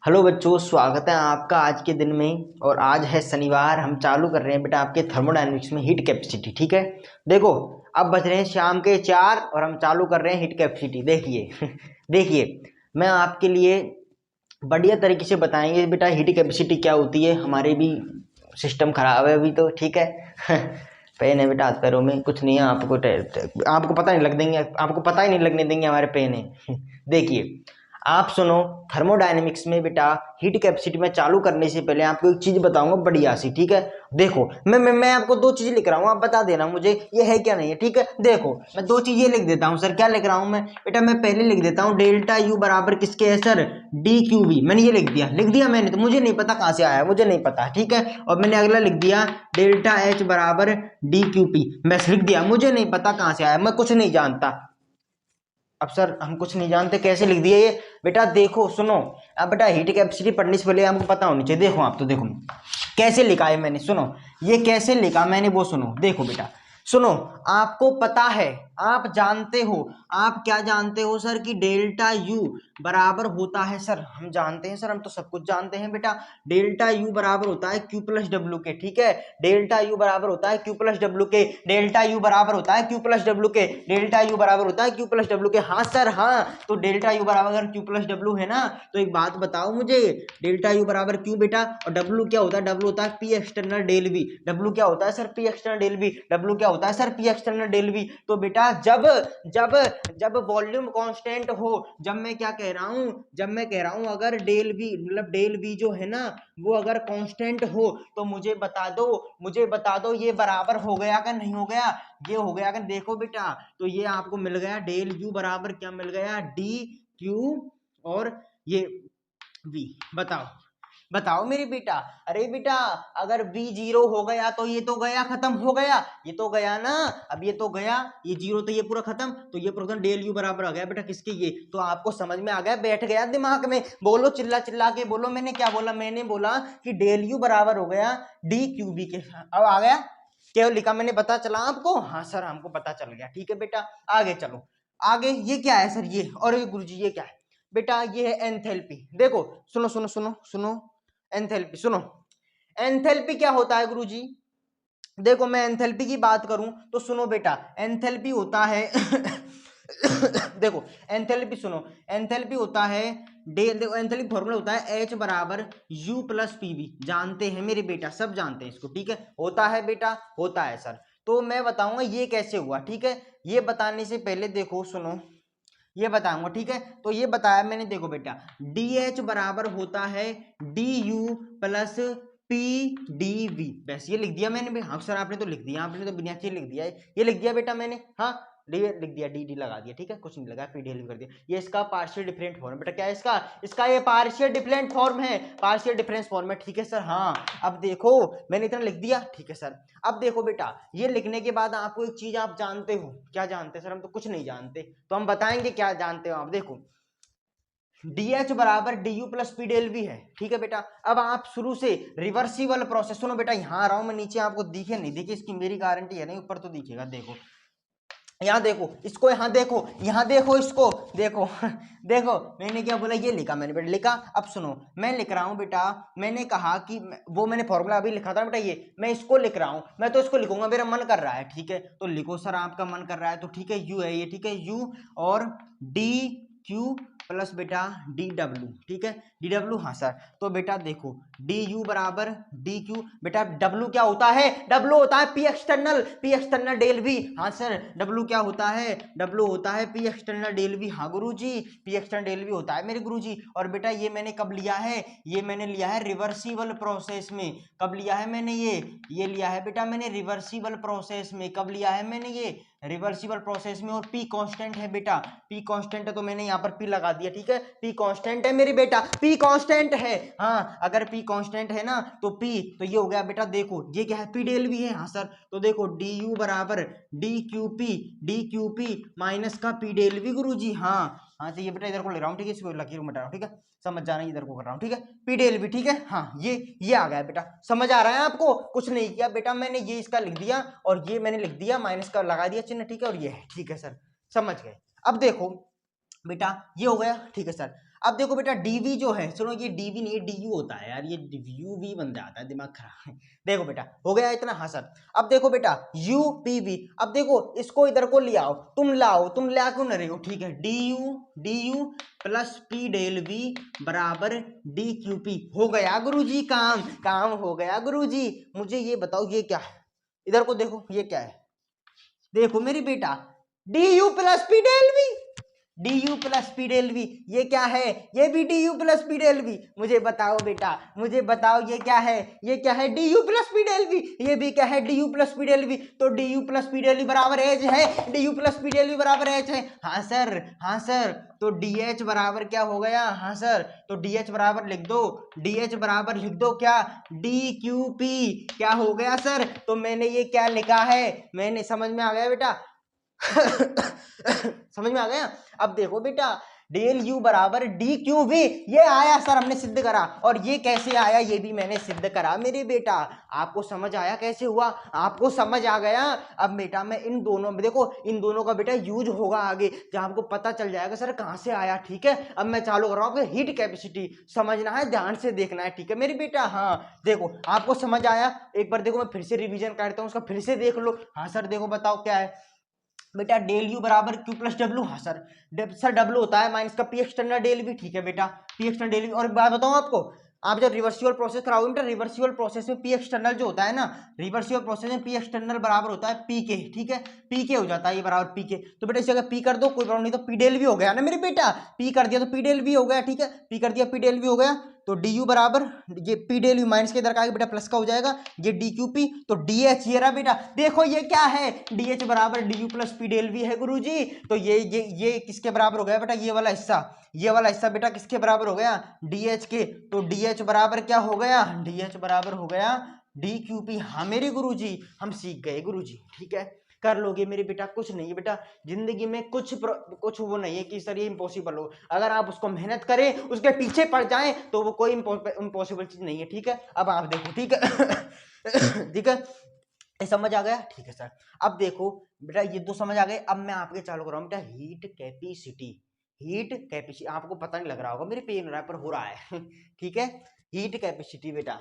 Hello बच्चों, स्वागत है आपका आज के दिन में। और आज है शनिवार। हम चालू कर रहे हैं बेटा आपके थर्मोडायनेमिक्स में हीट कैपेसिटी। ठीक है, देखो अब बज रहे हैं शाम के 4 और हम चालू कर रहे हैं हीट कैपेसिटी। देखिए देखिए, मैं आपके लिए बढ़िया तरीके से बताएंगे बेटा हीट कैपेसिटी क्या होती है। हमारे भी सिस्टम खराब है अभी तो। ठीक है पेन है बेटा हाथ पैरों में, कुछ नहीं है। आपको पता नहीं लग देंगे, आपको पता ही नहीं लगने देंगे हमारे पेन है देखिए, आप सुनो। थर्मोडायनेमिक्स में बेटा हीट कैपेसिटी में चालू करने से पहले आपको एक चीज बताऊंगा बढ़िया सी। ठीक है, देखो मैं आपको दो चीजें लिख रहा हूँ, आप बता देना मुझे ये है क्या नहीं है। ठीक है, देखो मैं दो चीजें लिख देता हूँ सर। क्या लिख रहा हूँ मैं बेटा? मैं पहले लिख देता हूँ डेल्टा यू बराबर किसके है सर? D Q we. मैंने ये लिख दिया मैंने, तो मुझे नहीं पता कहाँ से आया, मुझे नहीं पता। ठीक है, और मैंने अगला लिख दिया डेल्टा एच बराबर डी क्यू पी। बस लिख दिया, मुझे नहीं पता कहाँ से आया, मैं कुछ नहीं जानता। अब सर हम कुछ नहीं जानते कैसे लिख दिया ये? बेटा देखो सुनो, अब बेटा हीट कैपेसिटी पढ़ने से पहले हमको पता होनी चाहिए। देखो आप तो देखो कैसे लिखा है मैंने, सुनो ये कैसे लिखा मैंने वो सुनो। देखो बेटा सुनो, आपको पता है, आप जानते हो, आप क्या जानते हो सर कि डेल्टा यू बराबर होता है सर? हम जानते हैं सर, हम तो सब कुछ जानते हैं बेटा। डेल्टा यू बराबर होता है क्यू प्लस डब्ल्यू के। ठीक है, डेल्टा यू बराबर होता है क्यू प्लस डब्ल्यू के। डेल्टा यू बराबर होता है क्यू प्लस डब्ल्यू के। डेल्टा यू बराबर होता है क्यू प्लस डब्ल्यू के। हाँ सर हाँ, तो डेल्टा यू बराबर अगर क्यू प्लस डब्ल्यू है ना, तो एक बात बताओ मुझे, डेल्टा यू बराबर क्यू बेटा, और डब्ल्यू क्या होता है? डब्ल्यू होता है P external del V. W क्या होता है sir? P external del V. W क्या होता है sir? P external del V. तो बेटा जब जब जब वॉल्यूम कांस्टेंट हो, जब मैं क्या कह रहा हूं, जब मैं कह रहा हूं अगर डेल वी मतलब डेल वी जो है ना वो अगर कांस्टेंट हो, तो मुझे बता दो ये बराबर हो गया कि नहीं हो गया? ये हो गया कि देखो बेटा, तो ये आपको मिल गया डेल यू बराबर क्या मिल गया? डी क्यू और ये वी। बताओ बताओ मेरे बेटा। अरे बेटा अगर v जीरो हो गया तो ये तो गया, खत्म हो गया, ये तो गया ना। अब ये तो गया, ये जीरो तो ये पूरा खत्म, तो ये पूरा डेल यू बराबर आ गया बेटा किसके? ये तो आपको समझ में आ गया, बैठ गया दिमाग में। बोलो चिल्ला चिल्ला के बोलो, मैंने क्या बोला? मैंने बोला कि डेल यू बराबर हो गया डी क्यू बी के। अब आ गया? क्या लिखा मैंने, पता चला आपको? हाँ सर हमको पता चल गया। ठीक है बेटा, आगे चलो। आगे ये क्या है सर? ये और ये गुरुजी ये क्या है बेटा? ये है एंथैल्पी। देखो सुनो सुनो सुनो सुनो, एंथैल्पी सुनो। एंथैल्पी क्या होता है गुरुजी? देखो मैं एंथैल्पी की बात करूं तो सुनो बेटा, एंथैल्पी होता है देखो एंथैल्पी सुनो, एंथैल्पी होता है डेल, देखो एंथैल्पी फॉर्मूला होता है H बराबर U प्लस PV। जानते हैं मेरे बेटा, सब जानते हैं इसको। ठीक है, होता है बेटा, होता है सर। तो मैं बताऊंगा ये कैसे हुआ। ठीक है, ये बताने से पहले देखो सुनो, ये बताऊंगा। ठीक है, तो ये बताया मैंने, देखो बेटा डी एच बराबर होता है D U plus P D V. बस ये लिख दिया मैंने। हाँ सर आपने तो लिख दिया, आपने तो बिना चीज लिख दिया है, ये लिख दिया बेटा मैंने। हाँ लिख दिया, डी डी लगा दिया। ठीक है, कुछ नहीं लगा, पी डी एल कर दिया। ये इसका पार्शियल डिफरेंट फॉर्म बेटा, क्या है इसका? इसका ये पार्शियल डिफरेंट फॉर्म है, पार्शियल डिफरेंस फॉर्म है। ठीक है सर, हाँ अब देखो मैंने इतना लिख दिया। ठीक है सर, अब देखो बेटा ये लिखने के बाद आपको एक चीज आप जानते हो। क्या जानते हैं सर? हम तो कुछ नहीं जानते, तो हम बताएंगे क्या जानते हो आप। देखो डी एच बराबर D U plus P del V है। ठीक है बेटा, अब आप शुरू से रिवर्सिबल प्रोसेस सुनो बेटा। यहां आ रहा हूं मैं नीचे, आपको दिखे नहीं दिखे इसकी मेरी गारंटी है नहीं, ऊपर तो दिखेगा। देखो यहाँ देखो इसको, यहाँ देखो, यहाँ देखो इसको, देखो देखो मैंने क्या बोला, ये लिखा मैंने बेटा, लिखा। अब सुनो मैं लिख रहा हूँ बेटा, मैंने कहा कि वो मैंने फॉर्मूला अभी लिखा था बेटा, ये मैं इसको लिख रहा हूँ, मैं तो इसको लिखूंगा, मेरा मन कर रहा है। ठीक है, तो लिखो सर आपका मन कर रहा है तो ठीक है, यू है ये। ठीक है, यू और डी क्यू प्लस बेटा डी डब्ल्यू। ठीक है, डी डब्ल्यू। हाँ सर, तो बेटा देखो डी यू बराबर डी क्यू, बेटा डब्ल्यू क्या होता है? डब्ल्यू होता है P external, P external del V. हाँ सर, डब्ल्यू क्या होता है? डब्ल्यू होता है पी एक्सटर्नल डेल वी। हाँ गुरुजी, पी एक्सटर्नल डेल वी होता है मेरे गुरुजी। और बेटा ये मैंने कब लिया है? ये मैंने लिया है रिवर्सिबल प्रोसेस में। कब लिया है मैंने ये लिया है बेटा मैंने रिवर्सिबल प्रोसेस में। कब लिया है मैंने? ये रिवर्सिबल प्रोसेस में। और पी कांस्टेंट है बेटा, पी कांस्टेंट है तो मैंने यहाँ पर पी लगा दिया। ठीक है, पी कांस्टेंट है मेरी बेटा, पी कांस्टेंट है। हाँ अगर पी कांस्टेंट है ना तो पी, तो ये हो गया बेटा, देखो ये क्या है? पी डेल वी है। हाँ सर, तो देखो डी यू बराबर डी क्यू पी माइनस का पी डेल वी गुरुजी। हाँ हाँ, तो ये बेटा इधर को ले रहा हूँ। ठीक है, इसको लकीर में रहा हूँ। ठीक है, समझ जाना, इधर को कर रहा हूँ। ठीक है, पी डेल वी। ठीक है, हाँ ये आ गया बेटा, समझ आ रहा है आपको? कुछ नहीं किया बेटा मैंने, ये इसका लिख दिया और ये मैंने लिख दिया, माइनस का लगा दिया चिन्ह। ठीक है, और ये है। ठीक है सर, समझ गए। अब देखो बेटा ये हो गया, ठीक है सर। अब देखो बेटा डीवी जो है, सुनो ये डीवी नहीं डीयू होता है यार, ये यू वी बन जाता है, दिमाग खराब है। देखो बेटा हो गया इतना, हाँ सर। अब देखो बेटा यू पी वी, अब देखो इसको इधर को ले आओ, तुम लाओ, तुम ला क्यों न रहे हो, ठीक है। D U plus P del V बराबर डी क्यू पी। हो गया गुरुजी काम, काम हो गया गुरुजी। मुझे ये बताओ ये क्या है, इधर को देखो ये क्या है, देखो मेरी बेटा D U plus P del V, D U plus P del V, ये क्या है, ये भी D U plus P del V. मुझे बताओ बेटा, मुझे बताओ ये क्या है, ये क्या है D U plus P del V, ये भी क्या है D U plus P del V. तो D U plus P del V बराबर एच है, D U plus P del V बराबर एच है। हाँ सर, हाँ सर। तो डी एच बराबर क्या हो गया, हाँ सर। तो डी एच बराबर लिख दो, डी एच बराबर लिख दो क्या, डी क्यू पी। क्या हो गया सर, तो मैंने ये क्या लिखा है, मैंने, समझ में आ गया बेटा समझ में आ गया। अब देखो बेटा डेल यू बराबर डी क्यू वी, ये आया सर, हमने सिद्ध करा। और ये कैसे आया, ये भी मैंने सिद्ध करा मेरे बेटा। आपको समझ आया कैसे हुआ, आपको समझ आ गया। अब बेटा मैं इन दोनों में, देखो इन दोनों का बेटा यूज होगा आगे, जहां आपको पता चल जाएगा सर कहां से आया, ठीक है। अब मैं चालू कर रहा हूँ, हीट कैपेसिटी समझना है, ध्यान से देखना है, ठीक है मेरे बेटा। हाँ देखो आपको समझ आया, एक बार देखो मैं फिर से रिवीजन करता हूँ उसका, फिर से देख लो। हाँ सर देखो बताओ क्या है बेटा, डेल यू बराबर क्यू प्लस डब्ल्यू। हाँ सर, सर डब्ल्यू होता है माइनस का पी एक्सटर्नल डेल वी, ठीक है बेटा, पी एक्सटर्नल डेल वी। और एक बात बताऊं आपको, आप जब रिवर्सिबल प्रोसेस कराओगे बेटा, रिवर्सिबल प्रोसेस में पी एक्सटर्नल जो होता है ना, रिवर्सिबल प्रोसेस में पी एक्सटर्नल बराबर होता है पी के, ठीक है, पी के हो जाता है ये बराबर पी के। तो बेटा इसे अगर पी कर दो कोई प्रॉब्लम नहीं, तो पी डेल वी हो गया ना मेरे बेटा, पी कर दिया तो पी डेल वी हो गया, ठीक है, पी कर दिया पी डेल वी हो गया। तो डी यू बराबर ये पी डेल यू माइनस के इधर का बेटा प्लस का हो जाएगा, ये डी क्यू पी। तो डी एच ये रहा बेटा, देखो ये क्या है, डी एच बराबर D U plus P del V है गुरुजी। तो ये किसके बराबर हो गया बेटा, ये वाला हिस्सा, ये वाला हिस्सा बेटा किसके बराबर हो गया, डी एच के। तो डी एच बराबर क्या हो गया, डी एच बराबर हो गया डी क्यू पी। हाँ मेरे गुरुजी हम सीख गए गुरुजी, ठीक है, कर लोगे मेरे बेटा। कुछ नहीं है बेटा जिंदगी में, कुछ वो नहीं है कि सर ये इम्पॉसिबल हो, अगर आप उसको मेहनत करें, उसके पीछे पड़ जाएं, तो वो कोई इम्पॉसिबल चीज नहीं है, ठीक है। अब आप देखो, ठीक है ठीक है, ये समझ आ गया, ठीक है सर। अब देखो बेटा ये दो समझ आ गए, अब मैं आपके चालू कर रहा हूँ बेटा हीट कैपेसिटी। हीट कैपेसिटी आपको पता नहीं लग रहा होगा, मेरे पेन पर हो रहा है ठीक है, हीट कैपेसिटी बेटा।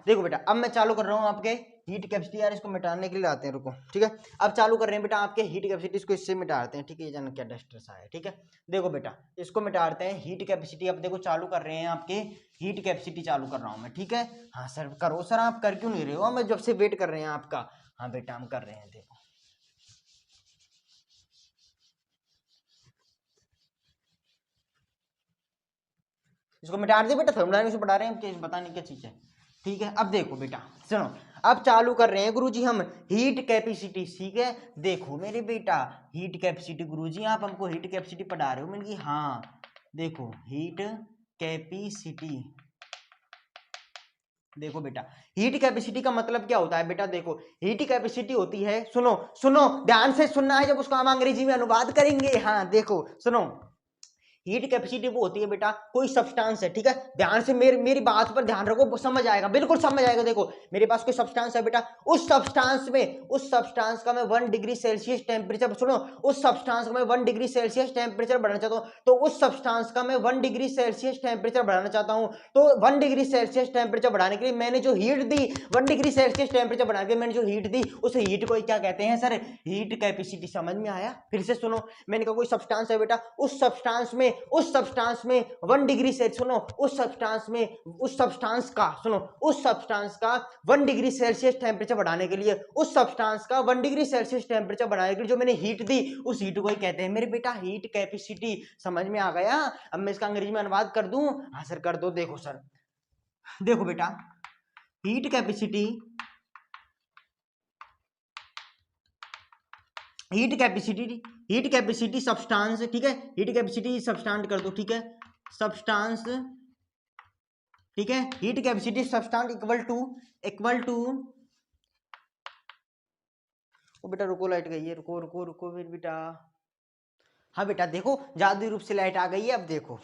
देखो बेटा अब मैं चालू कर रहा हूँ आपके हीट कैपेसिटी, यार इसको मिटाने के लिए आते हैं, रुको, ठीक है। अब चालू कर रहे हैं बेटा आपके हीट कैपेसिटी, इसको इससे मिटाते हैं, ठीक है। ये जान क्या डस्टर सा है, ठीक है। देखो बेटा इसको मिटाते हैं हीट कैपेसिटी। अब देखो चालू कर रहे हैं आपके हीट कैपेसिटी, चालू कर रहा हूँ मैं, ठीक है। हाँ सर करो सर, आप कर क्यों नहीं रहे हो, मैं जब से वेट कर रहे हैं आपका। हाँ बेटा हम कर रहे हैं, देखो इसको मिटा दे बेटा, थर्मोडायनामिक्स पढ़ा रहे हैं, बताने क्या चीज है, ठीक है। अब देखो बेटा सुनो, अब चालू कर रहे हैं गुरुजी हम हीट कैपेसिटी, ठीक है। देखो मेरे बेटा हीट कैपेसिटी, गुरुजी आप हमको हीट कैपेसिटी पढ़ा रहे हो, मैंने कहा हाँ देखो हीट कैपेसिटी। देखो बेटा हीट कैपेसिटी का मतलब क्या होता है बेटा, देखो हीट कैपेसिटी होती है, सुनो सुनो ध्यान से सुनना है, जब उसको हम अंग्रेजी में अनुवाद करेंगे। हाँ देखो सुनो, हीट कैपेसिटी वो होती है बेटा, कोई सब्सटेंस है, ठीक है, ध्यान से मेरी बात पर ध्यान रखो, समझ आएगा, बिल्कुल समझ आएगा। देखो मेरे पास कोई सब्सटेंस है बेटा, उस सब्सटेंस का मैं 1 डिग्री सेल्सियस टेम्परेचर, सुनो उस सब्सटेंस का मैं 1 डिग्री सेल्सियस टेम्परेचर बढ़ाना चाहता हूँ, तो उस सब्सटेंस का मैं 1 डिग्री सेल्सियस टेम्परेचर बढ़ाना चाहता हूँ। तो 1 डिग्री सेल्सियस टेम्परेचर बढ़ाने के लिए मैंने जो हीट दी, 1 डिग्री सेल्सियस टेम्परेचर बढ़ाने के लिए मैंने जो हीट दी, उस हीट को क्या कहते हैं सर, हीट कैपेसिटी। समझ में आया, फिर से सुनो, मैंने कहा कोई सब्सटेंस है बेटा, उस सब्सटेंस में 1 डिग्री से, सुनो उस सब्सटेंस का 1 डिग्री सेल्सियस टेम्परेचर बढ़ाने के लिए, उस सब्सटेंस का 1 डिग्री सेल्सियस टेम्परेचर बढ़ाने के लिए जो मैंने हीट दी, उस हीट को ही कहते हैं मेरे बेटा हीट कैपेसिटी। समझ में आ गया। अब मैं इसका अंग्रेजी में अनुवाद कर दूं, हाँ सर कर दो। देखो सर, देखो बेटा heat capacity, heat capacity substance, ठीक है, हीट कैपेसिटी सब्सटेंस कर दो, ठीक है, सब्सटेंस, ठीक है, heat capacity substance equal to ओ बेटा रुको लाइट गई है, रुको रुको रुको फिर बेटा, हाँ बेटा देखो जादुई रूप से लाइट आ गई है। अब देखो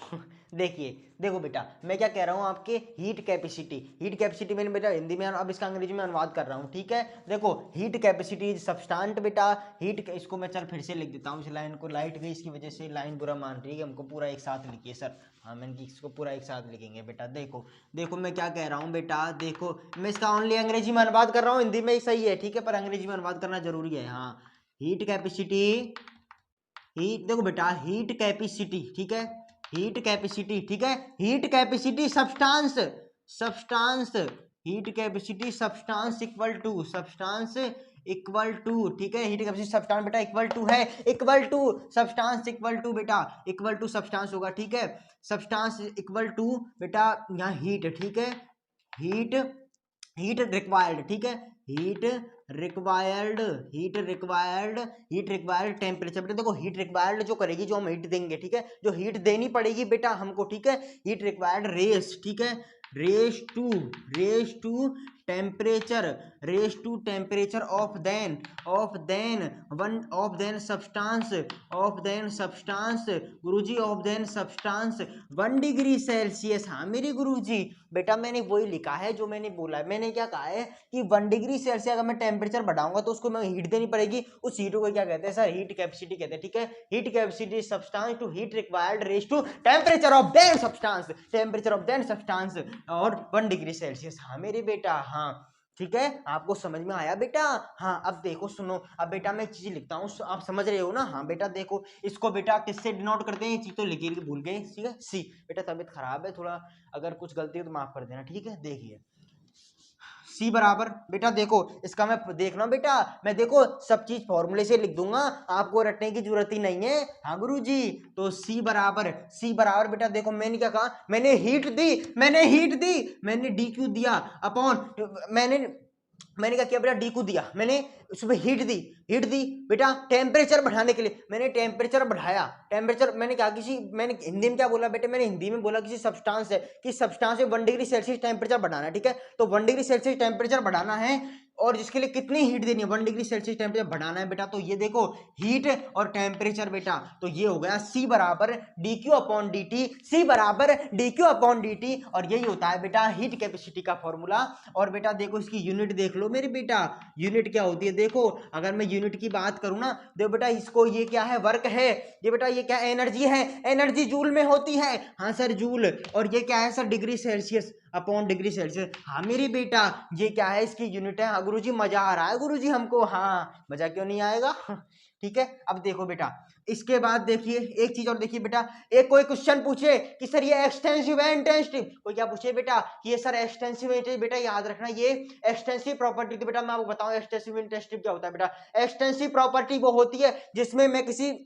देखिए देखो बेटा मैं क्या कह रहा हूँ, आपके हीट कैपेसिटी मैंने बेटा हिंदी में अब इसका अंग्रेजी में अनुवाद कर रहा हूँ, ठीक है। देखो हीट कैपेसिटी इज सब्सटेंट बेटा, हीट इसको मैं चल फिर से लिख देता हूँ इस लाइन को, लाइट गई इसकी वजह से लाइन बुरा मान रही है, हमको पूरा एक साथ लिखिए सर। हाँ मैंने इसको पूरा एक साथ लिखेंगे बेटा। देखो देखो मैं क्या कह रहा हूँ बेटा, देखो मैं इसका ओनली अंग्रेजी में अनुवाद कर रहा हूँ, हिंदी में सही है ठीक है, पर अंग्रेजी में अनुवाद करना जरूरी है। हाँ हीट कैपेसिटी, हीट देखो बेटा हीट कैपेसिटी ठीक है, हीट कैपेसिटी ठीक है, heat capacity substance, substance heat capacity substance equal to ठीक है, हीट कैपेसिटी सब्सटेंस बेटा इक्वल टू है, equal to substance equal to बेटा, इक्वल टू सब्सटेंस होगा ठीक है, सब्सटेंस इक्वल टू बेटा यहाँ हीट ठीक है, हीट हीट रिक्वायर्ड ठीक है, हीट रिक्वायर्ड टेम्परेचर बेटा। देखो हीट रिक्वायर्ड जो करेगी, जो हम हीट देंगे ठीक है, जो हीट देनी पड़ेगी बेटा हमको ठीक है, हीट रिक्वायर्ड रेस ठीक है, raise to temperature of then substance गुरुजी of then substance 1 degree Celsius. हाँ मेरी गुरुजी बेटा मैंने वही लिखा है जो मैंने बोला है, मैंने क्या कहा है कि 1 डिग्री सेल्सियस अगर मैं टेम्परेचर बढ़ाऊंगा तो उसको मैं हीट देनी पड़ेगी, उस हीट को क्या कहते हैं सर, हीट कैपेसिटी कहते हैं ठीक है। Heat capacity substance to heat required raise to temperature of then substance और 1 डिग्री सेल्सियस। हाँ मेरे बेटा हाँ ठीक है, आपको समझ में आया बेटा। हाँ अब देखो सुनो, अब बेटा मैं एक चीज लिखता हूँ, आप समझ रहे हो ना। हाँ बेटा देखो इसको बेटा किससे डिनोट करते हैं, ये चीज तो लिखी भूल गए ठीक है, सी। बेटा तबीयत खराब है थोड़ा, अगर कुछ गलती हो तो माफ कर देना ठीक है। देखिए सी बराबर बेटा देखो इसका मैं देखना बेटा, मैं देखो सब चीज फॉर्मूले से लिख दूंगा, आपको रटने की जरूरत ही नहीं है। हाँ गुरुजी तो सी बराबर बेटा देखो मैंने क्या कहा, मैंने हीट दी, मैंने डी क्यू दिया अपॉन, मैंने क्या किया बेटा, डी को दिया, मैंने उसमें हीट दी बेटा टेम्परेचर बढ़ाने के लिए, मैंने टेम्परेचर बढ़ाया, टेम्परेचर मैंने कहा मैंने हिंदी में क्या बोला बेटे, मैंने हिंदी में बोला किसी सब्सटेंस है कि सब्सटेंस में 1 डिग्री सेल्सियस टेम्परेचर बढ़ाना है ठीक है। तो 1 डिग्री सेल्सियस टेम्परेचर बढ़ाना है और जिसके लिए कितनी हीट देनी है, 1 डिग्री सेल्सियस टेम्परेचर बढ़ाना है बेटा। तो ये देखो हीट और टेम्परेचर बेटा, तो ये हो गया सी बराबर D Q upon D T, और यही होता है बेटा हीट कैपेसिटी का फॉर्मूला। और बेटा देखो इसकी यूनिट देख लो मेरे बेटा, यूनिट क्या होती है देखो, अगर मैं यूनिट की बात करूं ना, देखो बेटा इसको ये क्या है, वर्क है, ये बेटा ये क्या एनर्जी है, एनर्जी जूल में होती है। हाँ सर जूल, और ये क्या है sir, degree Celsius upon degree Celsius. हाँ मेरी बेटा ये क्या है, इसकी यूनिट है। हाँ गुरुजी मजा आ रहा है गुरुजी हमको, हाँ मजा क्यों नहीं आएगा ठीक है। अब देखो बेटा इसके बाद देखिए एक चीज और देखिए बेटा, एक कोई क्वेश्चन पूछे कि सर ये एक्सटेंसिव है इंटेंसिव, कोई क्या पूछे बेटा कि ये सर एक्सटेंसिव है, बेटा याद रखना ये एक्सटेंसिव प्रॉपर्टी। तो बेटा मैं आपको बताऊं एक्सटेंसिव इंटेंसिव क्या होता है बेटा, एक्सटेंसिव प्रॉपर्टी वो होती है जिसमें मैं किसी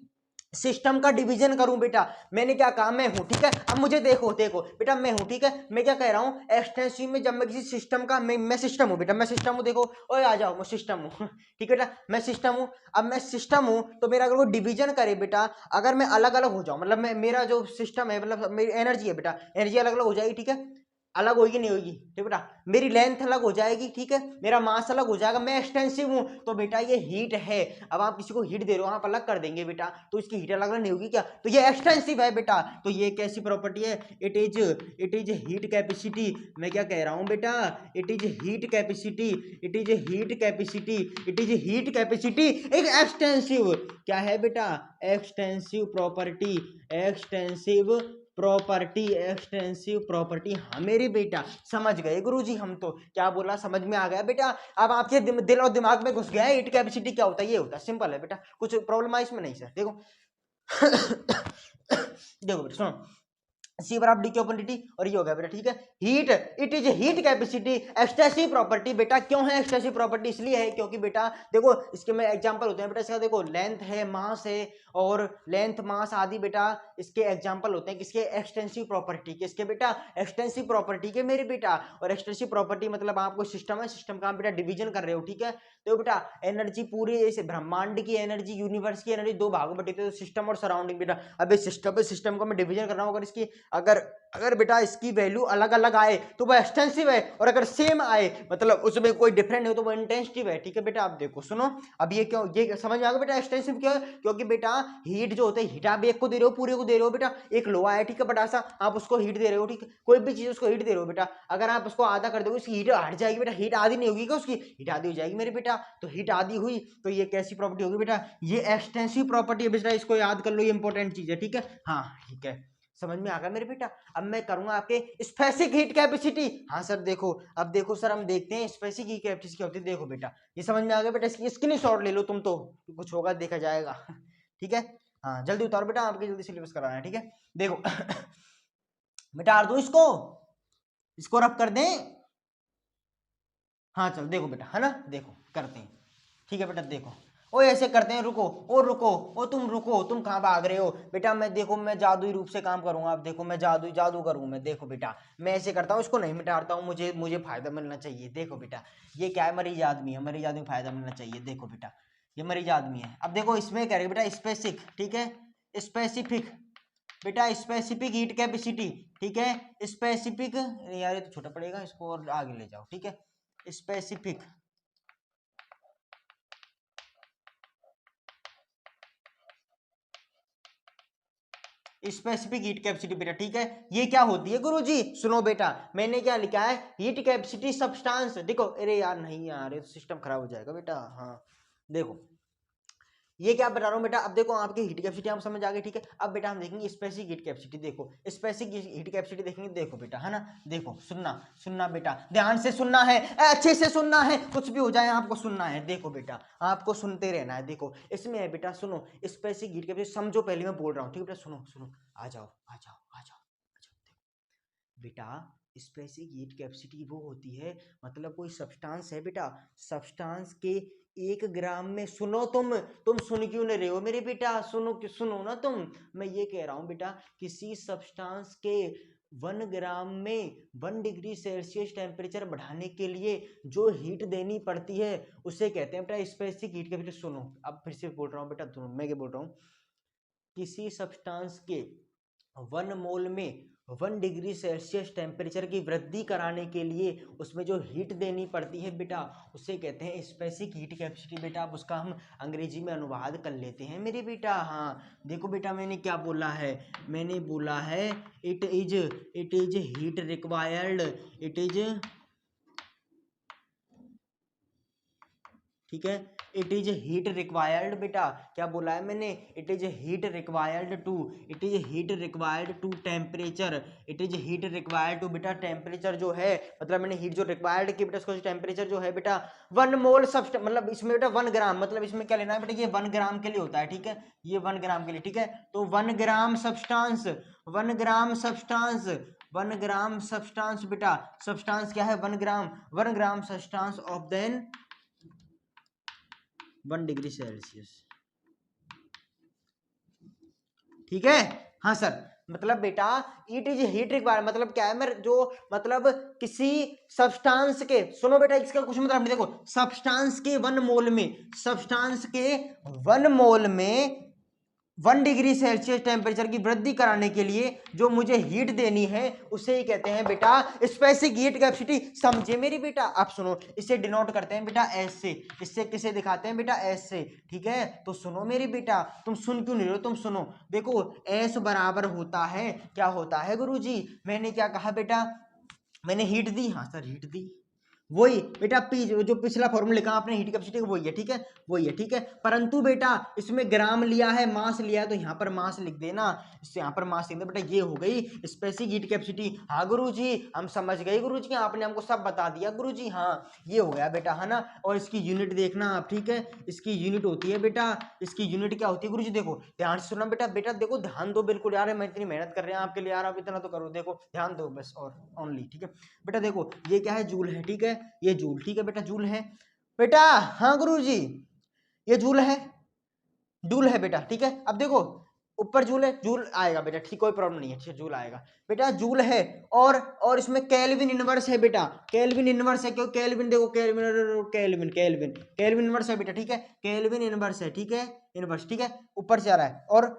सिस्टम का डिवीजन करूं बेटा। मैंने क्या कहा, मैं हूं ठीक है, अब मुझे देखो बेटा मैं हूं ठीक है, मैं क्या कह रहा हूं एक्सटेंसिव में जब मैं किसी सिस्टम का, मैं सिस्टम हूं बेटा, मैं सिस्टम हूं, देखो ओए आ जाओ मैं सिस्टम हूं ठीक है बेटा, मैं सिस्टम हूं। अब मैं सिस्टम हूं तो मेरा अगर वो डिवीजन करे बेटा, अगर मैं अलग अलग हो जाऊं, मतलब मेरा जो सिस्टम है, मतलब मेरी एनर्जी है बेटा, एनर्जी अलग अलग हो जाएगी ठीक है, अलग होगी नहीं होगी ठीक बेटा, मेरी लेंथ अलग हो जाएगी ठीक है, मेरा मास अलग हो जाएगा, मैं एक्सटेंसिव हूं तो बेटा ये हीट है। अब आप किसी को हीट दे रहे हो, आप अलग कर देंगे बेटा, तो इसकी हीट अलग अलग नहीं होगी क्या, तो ये एक्सटेंसिव है बेटा। तो ये कैसी प्रॉपर्टी है, इट इज हीट कैपेसिटी। मैं क्या कह रहा हूं बेटा, इट इज हीट कैपेसिटी एक एक्सटेंसिव क्या है बेटा, एक्सटेंसिव प्रॉपर्टी। हाँ मेरे बेटा समझ गए गुरुजी, हम तो क्या बोला समझ में आ गया बेटा। अब आपके दिल और दिमाग में घुस गया है हीट कैपेसिटी क्या होता है, ये होता है, सिंपल है बेटा, कुछ प्रॉब्लम है इसमें नहीं सर। देखो देखो बेटा सुनो, सी बराबर D Q upon D T, और ये हो गया बेटा ठीक है। Heat, it is heat capacity extensive property. बेटा क्यों है एक्सटेंसिव प्रॉपर्टी, इसलिए है क्योंकि बेटा देखो इसके में एग्जांपल होते हैं बेटा, इसका देखो लेंथ है, मास है, और लेंथ मास आदि बेटा इसके एग्जांपल होते हैं किसके, एक्सटेंसिव प्रॉपर्टी के, इसके बेटा एक्सटेंसिव प्रॉपर्टी के मेरे बेटा। और एक्सटेंसिव प्रॉपर्टी मतलब आपको सिस्टम है, सिस्टम का आप बेटा डिवीजन कर रहे हो ठीक है। तो बेटा एनर्जी पूरी ऐसे ब्रह्मांड की एनर्जी, यूनिवर्स की एनर्जी दो भागों में बटी, तो सिस्टम और सराउंडिंग बेटा। अब सिस्टम को मैं डिवीजन कर रहा हूँ, अगर इसकी अगर अगर बेटा इसकी वैल्यू अलग अलग आए तो वो एक्सटेंसिव है, और अगर सेम आए मतलब उसमें कोई डिफरेंट हो तो वो इंटेंसिव है। ठीक है बेटा, आप देखो सुनो, अब ये क्यों, ये समझ में आ गया बेटा एक्सटेंसिव क्यों है? क्योंकि बेटा हीट जो होते हैं, हीट आप एक को दे रहे हो, पूरे को दे रहे हो बेटा, एक लोहा है ठीक है बड़ा सा, आप उसको हीट दे रहे हो, ठीक है कोई भी चीज उसको हीट दे रहे हो बेटा, अगर आप उसको आधा कर दोगे उसकी हीट हट जाएगी बेटा, हीट आधी नहीं होगी क्या उसकी, हीट आधी हो जाएगी मेरे बेटा, तो हीट आधी हुई तो ये कैसी प्रॉपर्टी होगी बेटा, ये एक्सटेंसिव प्रॉपर्टी है बेटा, इसको याद कर लो, ये इंपॉर्टेंट चीज है। ठीक है, हाँ ठीक है, समझ में आ गया मेरे बेटा। अब मैं करूंगा आपके स्पेसिफिक हीट कैपेसिटी। हाँ सर देखो, अब देखो सर हम देखते हैं स्पेसिफिक हीट कैपेसिटी क्या होती है। देखो बेटा ये समझ में आ गया बेटा, इसकी स्क्रीनशॉट ले लो तुम, तो कुछ होगा देखा जाएगा। ठीक है, हाँ जल्दी उतारो बेटा, आपके जल्दी सिलेबस कराना है। ठीक है, देखो बेटा आर दो इसको रब कर दें। हाँ चल देखो बेटा, है ना, देखो करते हैं। ठीक है बेटा, देखो ओ ऐसे करते हैं, रुको ओ रुको ओ तुम रुको, तुम कहाँ भाग रहे हो बेटा, मैं देखो मैं जादुई रूप से काम करूंगा, अब देखो मैं जादू करूँ मैं, देखो बेटा मैं ऐसे करता हूँ, इसको नहीं मिटाता हूँ, मुझे मुझे फायदा मिलना चाहिए। देखो बेटा ये क्या है, मरीज आदमी है, मरीज आदमी को फायदा मिलना चाहिए। देखो बेटा ये मरीज आदमी है, अब देखो इसमें कह रहे बेटा स्पेसिफिक, ठीक है स्पेसिफिक बेटा स्पेसिफिक हीट कैपेसिटी। ठीक है स्पेसिफिक, यार ये तो छोटा पड़ेगा, इसको और आगे ले जाओ। ठीक है स्पेसिफिक स्पेसिफिक हीट कैपेसिटी बेटा। ठीक है ये क्या होती है गुरुजी, सुनो बेटा मैंने क्या लिखा है, हीट कैपेसिटी सब्सटेंस। देखो अरे यार नहीं यार, ये तो सिस्टम खराब हो जाएगा बेटा। हाँ देखो ये क्या बता रहा हूँ बेटा, अब देखो आपकी हीट कैपेसिटी हम समझ आ गए। ठीक है अब बेटा हम देखेंगे स्पेसिफिक हीट कैपेसिटी। देखो स्पेसिफिक हीट कैपेसिटी देखेंगे, देखो बेटा है ना, देखो सुनना सुनना बेटा, ध्यान से सुनना है, अच्छे से सुनना है, कुछ भी हो जाए आपको सुनना है। देखो बेटा आपको सुनते रहना है। देखो इसमें है बेटा, सुनो स्पेसिफिक हीट कैपेसिटी समझो, पहले मैं बोल रहा हूँ। ठीक है बेटा सुनो सुनो, आ जाओ आ जाओ आ जाओ आ जाओ। देखो बेटा स्पेसिफिक हीट कैपेसिटी वो होती है, मतलब कोई सब्सटेंस है बेटा, सब्सटेंस के 1 ग्राम में, सुनो तुम सुन क्यों नहीं रहे हो मेरे बेटा, सुनो ना तुम, मैं ये कह रहा हूं बेटा किसी सब्सटेंस के 1 ग्राम में 1 डिग्री सेल्सियस टेम्परेचर बढ़ाने के लिए जो हीट देनी पड़ती है उसे कहते हैं बेटा स्पेसिफिक हीट कैपेसिटी। सुनो अब फिर से बोल रहा हूँ बेटा, मैं क्या बोल रहा हूँ, किसी सब्सटेंस के 1 मोल में 1 डिग्री सेल्सियस टेम्परेचर की वृद्धि कराने के लिए उसमें जो हीट देनी पड़ती है बेटा उसे कहते हैं स्पेसिफिक हीट कैपेसिटी बेटा। अब उसका हम अंग्रेजी में अनुवाद कर लेते हैं मेरे बेटा। हाँ देखो बेटा मैंने क्या बोला है, मैंने बोला है it is heat required, it is, ठीक है इट इज हीट रिक्वायर्ड बेटा, क्या बोला है मैंने, it is heat required to, it is heat required to temperature, it is heat required to बेटा टेम्परेचर जो है, मतलब मैंने हीट जो रिक्वायर्ड की बेटा उसको टेम्परेचर जो है बेटा 1 मोल सब्सटेंस, मतलब इसमें बेटा 1 ग्राम, मतलब इसमें क्या लेना है बेटा, ये 1 ग्राम के लिए होता है। ठीक है ये 1 ग्राम के लिए। ठीक है तो 1 gram substance, 1 gram substance, 1 gram substance बेटा, सब्सटेंस क्या है 1 gram, 1 gram substance of then 1 degree Celsius. ठीक है हाँ सर, मतलब बेटा इट इज हीट रिक्वायर्ड मतलब क्या है, मेरे जो मतलब किसी सब्सटेंस के, सुनो बेटा इसका कुछ मतलब नहीं, देखो सब्सटेंस के 1 मोल में, सब्सटेंस के 1 मोल में 1 डिग्री सेल्सियस टेम्परेचर की वृद्धि कराने के लिए जो मुझे हीट देनी है उसे ही कहते हैं बेटा स्पेसिफिक हीट कैपेसिटी। समझे मेरी बेटा, आप सुनो इसे डिनोट करते हैं बेटा एस से, इससे किसे दिखाते हैं बेटा एस से। ठीक है तो सुनो मेरी बेटा, तुम सुन क्यों नहीं रहे हो, तुम सुनो। देखो एस बराबर होता है, क्या होता है गुरुजी, मैंने क्या कहा बेटा, मैंने हीट दी, हाँ सर हीट दी, वही बेटा पी जो पिछला फॉर्मूला लिखा आपने हीट कैपेसिटी का वही है। ठीक है वही है। ठीक है परंतु बेटा इसमें ग्राम लिया है, मास लिया है, तो यहाँ पर मास लिख देना, इससे यहाँ पर मास लिख देना बेटा, ये हो गई स्पेसिफिक हीट कैपेसिटी। हाँ गुरुजी हम समझ गए गुरुजी, आपने हमको सब बता दिया गुरुजी। हाँ ये हो गया बेटा है ना, और इसकी यूनिट देखना आप। ठीक है इसकी यूनिट होती है बेटा, इसकी यूनिट क्या होती है गुरुजी, देखो ध्यान से सुनना बेटा, बेटा देखो ध्यान दो बिल्कुल यार, मैं इतनी मेहनत कर रहे हैं आपके लिए यार, आप इतना तो करो, देखो ध्यान दो बस और ओनली। ठीक है बेटा देखो ये क्या है, जूल है। ठीक है ये जूल, ठीक है बेटा जूल है बेटा, हाँ गुरुजी ये जूल है, जूल है बेटा। ठीक है अब देखो ऊपर जूल है, जूल आएगा बेटा, ठीक कोई प्रॉब्लम नहीं है, ठीक जूल आएगा बेटा, जूल है। और इसमें केल्विन इनवर्स है बेटा, केल्विन इनवर्स है, क्यों केल्विन देखो kelvin kelvin kelvin kelvin inverse है बेटा। ठीक है केल्विन इनवर्स है, ठीक है इनवर्स, ठीक है ऊपर से आ रहा है। और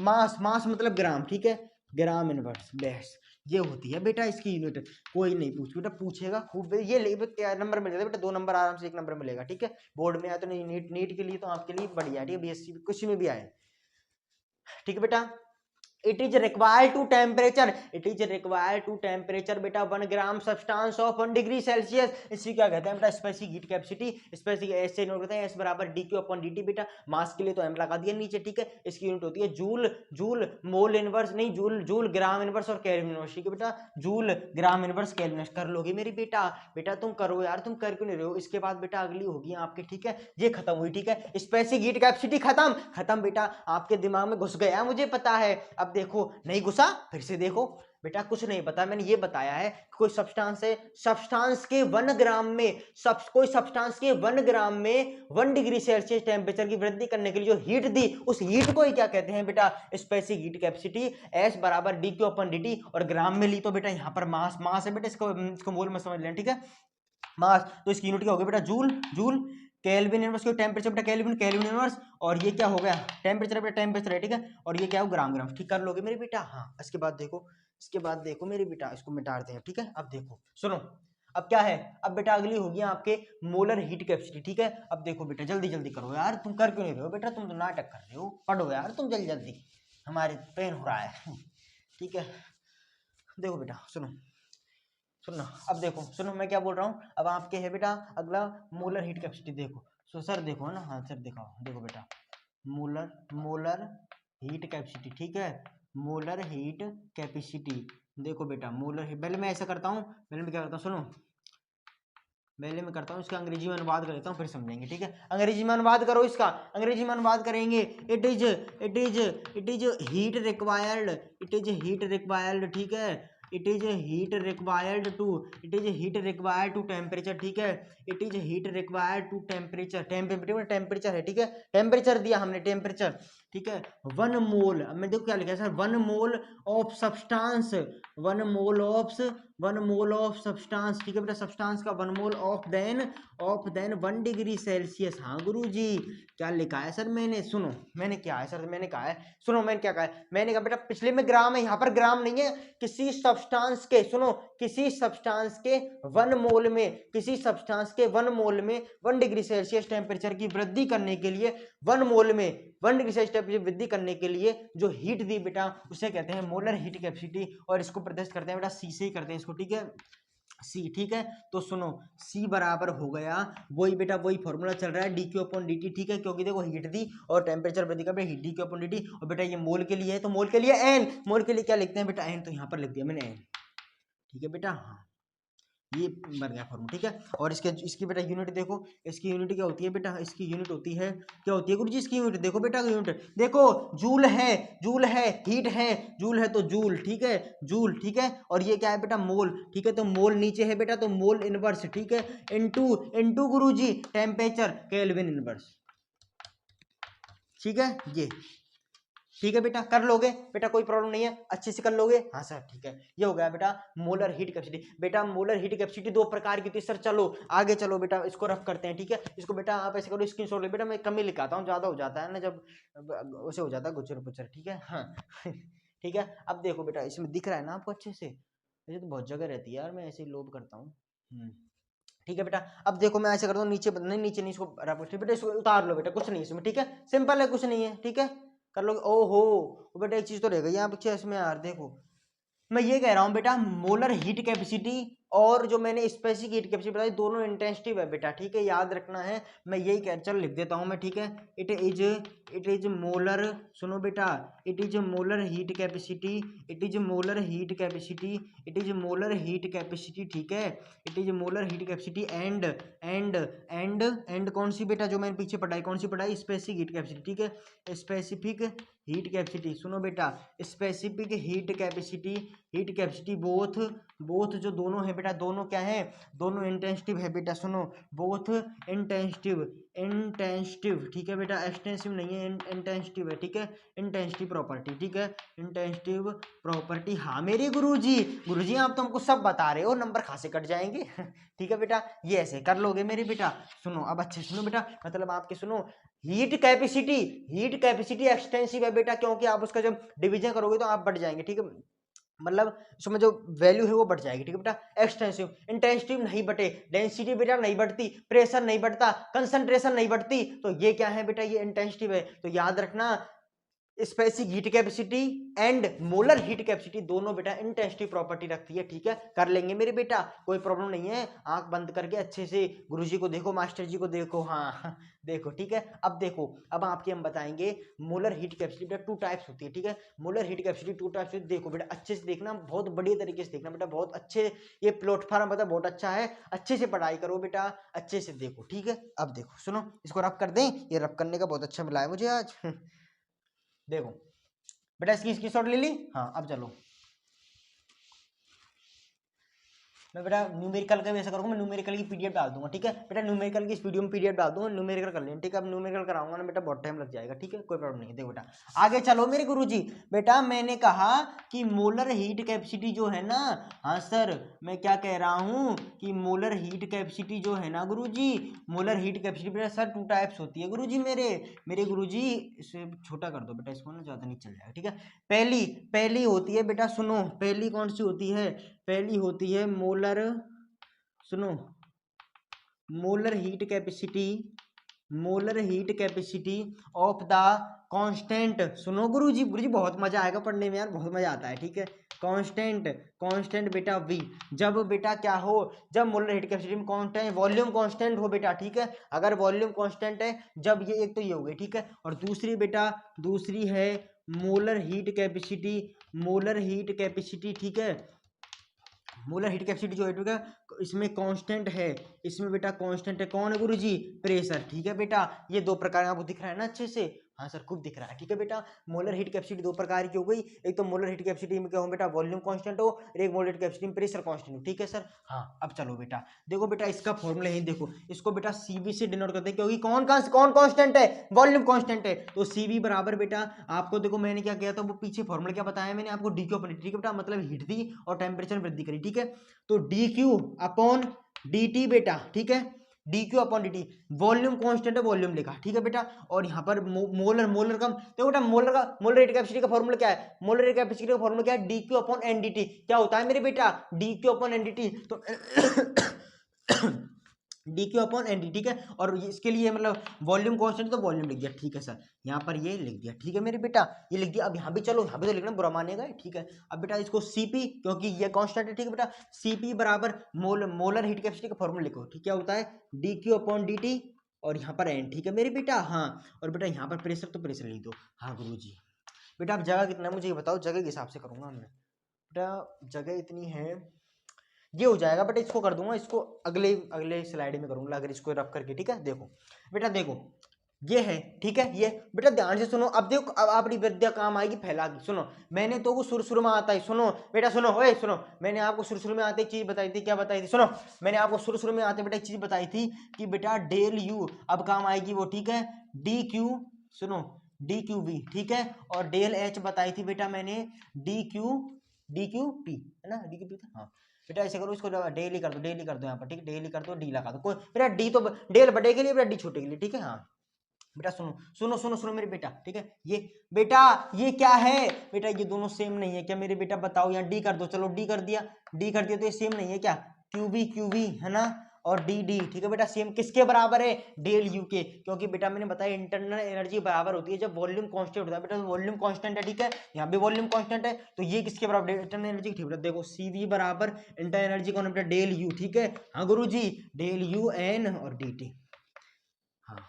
मास, मास मतलब ग्राम, ठीक है ग्राम इनवर्स बेस, ये होती है बेटा इसकी यूनिट। कोई नहीं बेटा पूछेगा खूब, ये ले क्या नंबर मिलेगा बेटा, 2 नंबर आराम से, 1 नंबर मिलेगा, ठीक है। बोर्ड में आया तो नहीं, नीट के लिए तो आपके लिए बढ़िया, ठीक है, बीएससी कुछ में भी आए, ठीक है बेटा। It is required to temperature, it is required to temperature बेटा 1 gram substance of 1 degree Celsius, इसी क्या कहते हैं बेटा स्पेसिफिक हीट कैपेसिटी। स्पेसिफिक ऐसे नोट करते हैं, एस बराबर D Q upon D T बेटा, मास के लिए तो एम लगा दिया नीचे, ठीक है। इसकी यूनिट होती है जूल, जूल मोल इनवर्स नहीं, जूल जूल ग्राम इनवर्स और केल्विन इनवर्स, ठीक है बेटा। जूल ग्राम इनवर्स केल्विन इनवर्स कर लोगे मेरी बेटा, बेटा तुम करो यार, तुम कर क्यों नहीं रहे हो। इसके बाद बेटा अगली होगी आपके, ठीक है, ये खत्म हुई, ठीक है। स्पेसिफिक हीट कैपेसिटी खत्म, खत्म बेटा, आपके दिमाग में घुस गया मुझे पता है। अब देखो नहीं घुसा फिर से देखो बेटा, कुछ नहीं पता, मैंने ये बताया है कोई सब्सटेंस है, सब्सटेंस के 1 ग्राम में कोई सब्सटेंस के 1 ग्राम में 1 डिग्री सेल्सियस टेम्परेचर की वृद्धि करने के लिए जो हीट दी, उस हीट को ही क्या कहते हैं बेटा स्पेसिफिक हीट कैपेसिटी। एस बराबर डी क्यू अपन डी टी, और ग्राम में ली तो बेटा यहाँ पर मास, मास है बेटा, इसको मोल में समझ लें, ठीक है, मास। तो इसकी यूनिट क्या होगी बेटा जूल, जूल केल्विन इनवर्स को टेम्परेचर बेटा केल्विन, केल्विन इनवर्स, और ये क्या हो गया टेम्परेचर बेटा, टेम्परेचर है, ठीक है, और ये क्या हो ग्राम, ग्राम, ठीक कर लोगे मेरे बेटा। हाँ इसके बाद देखो, इसके बाद देखो मेरे बेटा, इसको मिटाते हैं, ठीक है। अब देखो सुनो, अब क्या है, अब बेटा अगली होगी आपके मोलर हीट कैपेसिटी, ठीक है। अब देखो बेटा जल्दी जल्दी करो यार, तुम कर क्यों नहीं रहे हो बेटा, तुम तो नाटक कर रहे हो, पढ़ो यार तुम जल्दी जल्दी, हमारे पेन हो रहा है, ठीक है। देखो बेटा सुनो, सुनना, अब देखो सुनो मैं क्या बोल रहा हूँ। अब आपके है बेटा अगला मोलर हीट कैपेसिटी, देखो सो सर देखो है ना, हाँ सर दिखाओ, देखो बेटा मोलर, मोलर हीट कैपेसिटी, ठीक है, मोलर हीट कैपेसिटी। देखो बेटा मोलर, पहले मैं ऐसा करता हूँ, पहले मैं क्या करता हूँ सुनो, पहले मैं करता हूँ इसका अंग्रेजी में अनुवाद कर लेता हूँ फिर समझेंगे, ठीक है। अंग्रेजी में अनुवाद करो इसका, अंग्रेजी में अनुवाद करेंगे। It is it is it is heat required, it is heat required, ठीक है, it is heat required to, it is heat required to temperature, ठीक है, it is heat required to temperature, temperature है, ठीक है, टेम्परेचर दिया हमने temperature, ठीक है। 1 मोल, मैं देखो क्या लिखा है sir, 1 mole of substance, 1 mole of 1 mole of substance, ठीक है बेटा, सब्सटेंस का 1 mole of then 1 degree Celsius. हाँ गुरुजी क्या लिखा है सर, मैंने सुनो, मैंने क्या है सर, मैंने कहा है सुनो, मैंने क्या कहा है, मैंने कहा बेटा पिछले में ग्राम है, यहाँ पर ग्राम नहीं है, किसी सब्सटेंस के, सुनो किसी सब्सटेंस के 1 मोल में, किसी सब्सटेंस के 1 मोल में 1 डिग्री सेल्सियस टेम्परेचर की वृद्धि करने के लिए 1 मोल में 1 डिग्री सेल्सियस टेम्परेचर वृद्धि करने के लिए जो हीट दी बेटा उसे कहते हैं मोलर हीट कैपेसिटी, और इसको प्रदर्शित करते हैं बेटा सी से ही करते हैं इसको, ठीक है, सी, ठीक है। तो सुनो सी बराबर हो गया, वही बेटा वही फॉर्मूला चल रहा है D Q upon D T, ठीक है, क्योंकि देखो हीट दी और टेम्परेचर वृद्धि का heat D Q upon D T, और बेटा ये मोल के लिए है तो मोल के लिए एन, मोल के लिए क्या लिखते हैं बेटा एन, तो यहाँ पर लिख दिया मैंने एन, ठीक है बेटा। हाँ ये बन गया फॉर्मूला, ठीक है। और इसकी बेटा यूनिट देखो, इसकी यूनिट क्या होती है बेटा, इसकी यूनिट होती है, क्या होती है गुरुजी इसकी यूनिट, देखो बेटा यूनिट देखो, जूल है, जूल है, हीट है, जूल है तो जूल, ठीक है, जूल, ठीक है, और ये क्या है बेटा मोल, ठीक है, तो मोल नीचे है बेटा तो मोल इनवर्स, ठीक है, इनटू इनटू गुरुजी टेम्परेचर केल्विन इनवर्स, ठीक है, ये ठीक है बेटा, कर लोगे बेटा, कोई प्रॉब्लम नहीं है, अच्छे से कर लोगे, हाँ सर ठीक है। ये हो गया बेटा मोलर हीट कैपेसिटी। बेटा मोलर हीट कैपेसिटी 2 प्रकार की होती है सर, चलो आगे चलो बेटा, इसको रफ करते हैं, ठीक है। इसको बेटा आप ऐसे करो, स्क्रीनशॉट ले बेटा, मैं कम ही लिखाता हूँ, ज्यादा हो जाता है ना जब उसे हो जाता है गुचर पुचर, ठीक है, हाँ ठीक है। अब देखो बेटा इसमें दिख रहा है ना आपको अच्छे से, मुझे तो बहुत जगह रहती है यार, मैं ऐसे ही लोभ करता हूँ, ठीक है बेटा। अब देखो मैं ऐसे करता हूँ, नीचे नहीं, नीचे नहीं, इसको रफ बेटा, इसको उतार लो बेटा, कुछ नहीं इसमें, ठीक है, सिंपल है, कुछ नहीं है, ठीक है, कर लोगे। ओहो बेटा एक चीज तो रह गई यहाँ पीछे इसमें यार, देखो मैं ये कह रहा हूँ बेटा मोलर हीट कैपेसिटी और जो मैंने स्पेसिफिक हीट कैपेसिटी बताई दोनों इंटेंसिटी है बेटा, ठीक है, याद रखना है। मैं यही कह, चल लिख देता हूँ मैं, ठीक है, इट इज मोलर, सुनो बेटा, it is molar heat capacity, it is molar heat capacity, it is molar heat capacity, ठीक है, it is molar heat capacity and and and and कौन सी बेटा जो मैंने पीछे पढ़ाई, कौन सी पढ़ाई, स्पेसिफिक हीट कैपेसिटी, ठीक है, स्पेसिफिक हीट कैपेसिटी, सुनो बेटा specific heat capacity, heat capacity both both जो दोनों है बेटा दोनों क्या है, दोनों इंटेंसिव है बेटा, सुनो बोथ इंटेंसिव, इंटेंसिव ठीक है बेटा, एक्सटेंसिव नहीं है, इंटेंसिव है ठीक है, इंटेंसिव प्रॉपर्टी ठीक है, इंटेंसिव प्रॉपर्टी। हाँ मेरे गुरुजी, गुरुजी आप तो हमको सब बता रहे हो, नंबर खासे कट जाएंगे ठीक है बेटा, ये ऐसे कर लोगे मेरे बेटा। सुनो अब अच्छे सुनो बेटा, मतलब आपके सुनो, heat capacity, heat capacity extensive है बेटा, क्योंकि आप उसका जब डिवीजन करोगे तो आप बढ़ जाएंगे ठीक है, मतलब उसमें जो वैल्यू है वो बढ़ जाएगी ठीक है बेटा। एक्सटेंसिव, इंटेंसिव नहीं बटे, डेंसिटी बेटा नहीं बढ़ती, प्रेशर नहीं बढ़ता, कंसंट्रेशन नहीं बढ़ती, तो ये क्या है बेटा, ये इंटेंसिव है। तो याद रखना specific heat capacity and molar heat capacity दोनों बेटा इंटेंसिव प्रॉपर्टी रखती है ठीक है, कर लेंगे मेरे बेटा, कोई प्रॉब्लम नहीं है। आंख बंद करके अच्छे से गुरुजी को देखो, मास्टर जी को देखो, हाँ देखो ठीक है। अब देखो, अब आपके हम बताएंगे मोलर हीट कैपेसिटी बेटा टू टाइप्स होती है ठीक है, molar heat capacity two types होती है। देखो बेटा अच्छे से देखना, बहुत बढ़िया तरीके से देखना बेटा, बहुत अच्छे, ये प्लेटफॉर्म पता बहुत अच्छा है, अच्छे से पढ़ाई करो बेटा, अच्छे से देखो ठीक है। अब देखो सुनो, इसको रब कर दें, ये रब करने का बहुत अच्छा मिला है मुझे आज देखो बेटा, इसकी स्क्रीनशॉट ले ली। हाँ अब चलो, मैं बेटा न्यूमेरिकल का भी ऐसा करूँगा, मैं न्यूमेरिकल की पीडीएफ डाल दूंगा ठीक है बेटा, न्यूमेरिकल की इस वीडियो में पीडीएफ डाल दूंगा, न्यूमेरिकल कर लेंगे ठीक है। अब न्यूमेरिकल कराऊंगा ना बेटा, बहुत टाइम लग जाएगा ठीक है, कोई प्रॉब्लम नहीं है। देखो बेटा आगे चलो मेरे गुरुजी, बेटा मैंने कहा कि मोलर हीट कैपेसिटी जो है ना, हाँ सर मैं क्या कह रहा हूँ कि मोलर हीट कैपेसिटी जो है ना गुरुजी, मोलर हीट कैपेसिटी बेटा सर टू टाइप्स होती है गुरुजी, मेरे गुरुजी, इसे छोटा कर दो बेटा, इसको ना ज़्यादा नहीं चल जाएगा ठीक है। पहली पहली होती है बेटा, सुनो पहली कौन सी होती है, पहली होती है मोलर, सुनो molar heat capacity, molar heat capacity of the constant. सुनो गुरुजी, गुरुजी बहुत मजा आएगा पढ़ने में यार, बहुत मजा आता है ठीक है। कांस्टेंट, कांस्टेंट बेटा वी, जब बेटा क्या हो, जब मोलर हीट कैपेसिटी में कांस्टेंट वॉल्यूम कांस्टेंट हो बेटा ठीक है, अगर वॉल्यूम कांस्टेंट है, जब ये एक तो ये हो गई ठीक है, और दूसरी बेटा, दूसरी है molar heat capacity, molar heat capacity ठीक है, मोलर हीट कैपेसिटी जो है इसमें कांस्टेंट है, इसमें बेटा कांस्टेंट है कौन है गुरुजी, प्रेशर ठीक है बेटा। ये दो प्रकार आपको दिख रहा है ना अच्छे से, हाँ सर खूब दिख रहा है ठीक है बेटा। मोलर हीट कैपेसिटी दो प्रकार की हो गई, एक तो मोलर हीट कैपेसिटी में क्या हो बेटा, वॉल्यूम कांस्टेंट हो, और एक मोलर हीट कैपेसिटी में प्रेशर कांस्टेंट हो ठीक है सर। हाँ अब चलो बेटा देखो बेटा, इसका फॉर्मूला है, देखो इसको बेटा सीवी से डिनोट करते हैं, क्योंकि कौन कांस्टेंट है, वॉल्यूम कांस्टेंट है, तो सीवी बराबर बेटा आपको देखो मैंने क्या किया था, वो पीछे फॉर्मूला क्या बताया मैंने आपको, डी क्यू अपॉन डी, ठीक है बेटा, मतलब हीट दी और टेम्परेचर में वृद्धि करी ठीक है, तो D Q upon D T बेटा ठीक है, D Q upon D T, volume constant है वॉल्यूम लिखा ठीक है बेटा, और यहाँ पर मोलर, मोलर का देखो बेटा, मोलर का, मोलर हीट कैपेसिटी का फॉर्मूला क्या है, मोलर हीट कैपेसिटी का फॉर्मूला क्या है, D Q upon N D T, क्या होता है मेरे बेटा, D Q upon N D T, तो D Q upon N D ठीक है, और इसके लिए मतलब वॉल्यूम कांस्टेंट तो वॉल्यूम लिख दिया ठीक है सर, यहाँ पर ये लिख दिया ठीक है मेरे बेटा, ये लिख दिया। अब यहाँ भी चलो, यहाँ भी तो लिखना, बुरा मानेगा ठीक है। अब बेटा इसको सीपी, क्योंकि ये कांस्टेंट है ठीक है बेटा, सीपी बराबर मोलर हीट कैपेसिटी का फॉर्मूला लिखो ठीक, क्या होता है, D Q upon D T, और यहाँ पर एन ठीक है मेरे बेटा। हाँ और बेटा यहाँ पर प्रेशर, तो प्रेशर लिख दो। हाँ गुरु जी बेटा, आप जगह कितना मुझे बताओ, जगह के हिसाब से करूँगा मैं बेटा, जगह इतनी है, ये हो जाएगा बेटा, इसको कर दूंगा, इसको अगले अगले स्लाइड में करूंगा, अगर इसको रब करके ठीक है। देखो बेटा देखो, ये है ठीक है, ये बेटा ध्यान से सुनो, अब देखो अब अपनी विद्या काम आएगी फैला की। सुनो मैंने तो वो शुरू में आता है, सुनो बेटा सुनो, ओए सुनो, मैंने आपको शुरू में आते एक चीज बताई थी, क्या बताई थी, सुनो मैंने आपको शुरू में आते बेटा एक चीज बताई थी कि बेटा डेल यू अब काम आएगी वो ठीक है, डी क्यू, सुनो डी क्यू वी ठीक है, और डेल एच बताई थी बेटा मैंने डी क्यू पी है ना, डी क्यू पी था हाँ बेटा, ऐसे करो इसको डेली कर दो, डेली कर दो यहाँ पर ठीक है, डेली कर दो, डी लगा दो, कोई बेटा डी तो डेल बड़े के लिए बेटा डी छोटे के लिए ठीक है। हाँ बेटा सुनो सुनो सुनो सुनो मेरे बेटा ठीक है, ये बेटा ये क्या है बेटा, ये दोनों सेम नहीं है क्या मेरे बेटा, बताओ यहाँ डी कर दो, चलो डी कर दिया, डी कर दिया, तो ये सेम नहीं है क्या, क्यूबी है ना, और डी डी ठीक है बेटा, सेम किसके बराबर है, डेल यू के, क्योंकि बेटा मैंने बताया इंटरनल एनर्जी बराबर होती है जब वॉल्यूम कांस्टेंट होता है बेटा, वॉल्यूम कांस्टेंट है ठीक है, यहाँ भी वॉल्यूम कांस्टेंट है, तो ये किसके बराबर, इंटरनल एनर्जी ठीक है। देखो सीवी बराबर इंटरनल एनर्जी कौन है बेटा, डेल यू ठीक है। हाँ गुरु जी, डेल यू एन और डी टी। हाँ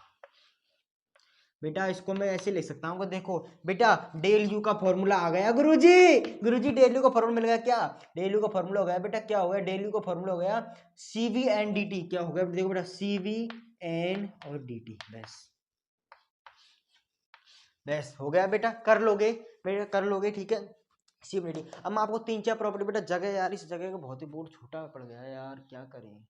बेटा इसको मैं ऐसे लिख सकता हूँ, देखो बेटा डेल यू का फॉर्मूला आ गया गुरुजी, गुरुजी डेल यू का फॉर्मूला मिल गया, क्या डेल यू का फॉर्मूला हो गया बेटा, क्या हो गया, डेल यू का फॉर्मूला हो गया सीवी एन डी टी, क्या हो गया देखो बेटा, सीवी एन और डी टी, बस बस हो गया बेटा, कर लोगे बेटा, कर लोगे ठीक है। सीबीडी। अब मैं आपको 3-4 प्रॉपर्टी बेटा, जगह यार इस जगह का बहुत ही बोर्ड छोटा पड़ गया है यार, क्या करें।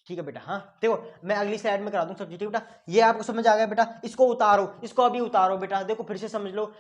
ठीक है बेटा, हाँ देखो मैं अगली स्लाइड में करा दूं सब चीज, ठीक बेटा। ये आपको समझ आ गया बेटा, इसको उतारो, इसको अभी उतारो बेटा, देखो फिर से समझ लो,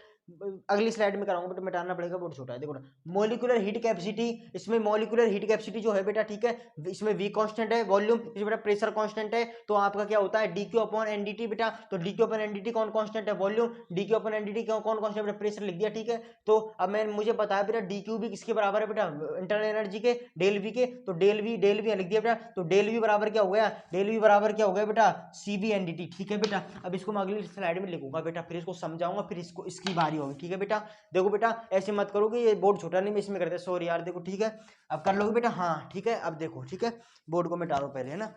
अगली स्लाइड में कराऊंगा बेटा, मिटाना पड़ेगा बहुत छोटा है। देखो ना, मॉलिक्यूलर हीट कैपेसिटी, इसमें मॉलिक्यूलर हीट कैपेसिटी जो है बेटा, ठीक है, इसमें V कांस्टेंट है, वॉल्यूम इसमें बेटा प्रेशर कांस्टेंट है, तो आपका क्या होता है dq अपॉन एनडीटी बेटा। तो dq अपॉन एनडीटी कौन कांस्टेंट है, वॉल्यूम, dq अपॉन एनडीटी कौन कांस्टेंट बेटा, प्रेशर लिख दिया, ठीक है। तो अब मैं मुझे बताया बेटा dq भी किसके बराबर है बेटा, इंटरनल एनर्जी के, डेल V के, तो डेल V लिख दिया बेटा। तो डेल V बराबर क्या हो गया, डेल V बराबर क्या हो गया बेटा, CV एनडीटी, ठीक है बेटा। अब इसको मैं अगली स्लाइड में लिखूंगा बेटा, फिर इसको समझाऊंगा, फिर इसको इसकी बारी होगी, ठीक है बेटा। देखो बेटा ऐसे मत करो कि ये बोर्ड छोटा नहीं, मैं इसमें करते, सॉरी यार, देखो ठीक है, अब कर लोगे बेटा, हाँ ठीक है। अब देखो ठीक है, बोर्ड को मिटा दो पहले, है ना,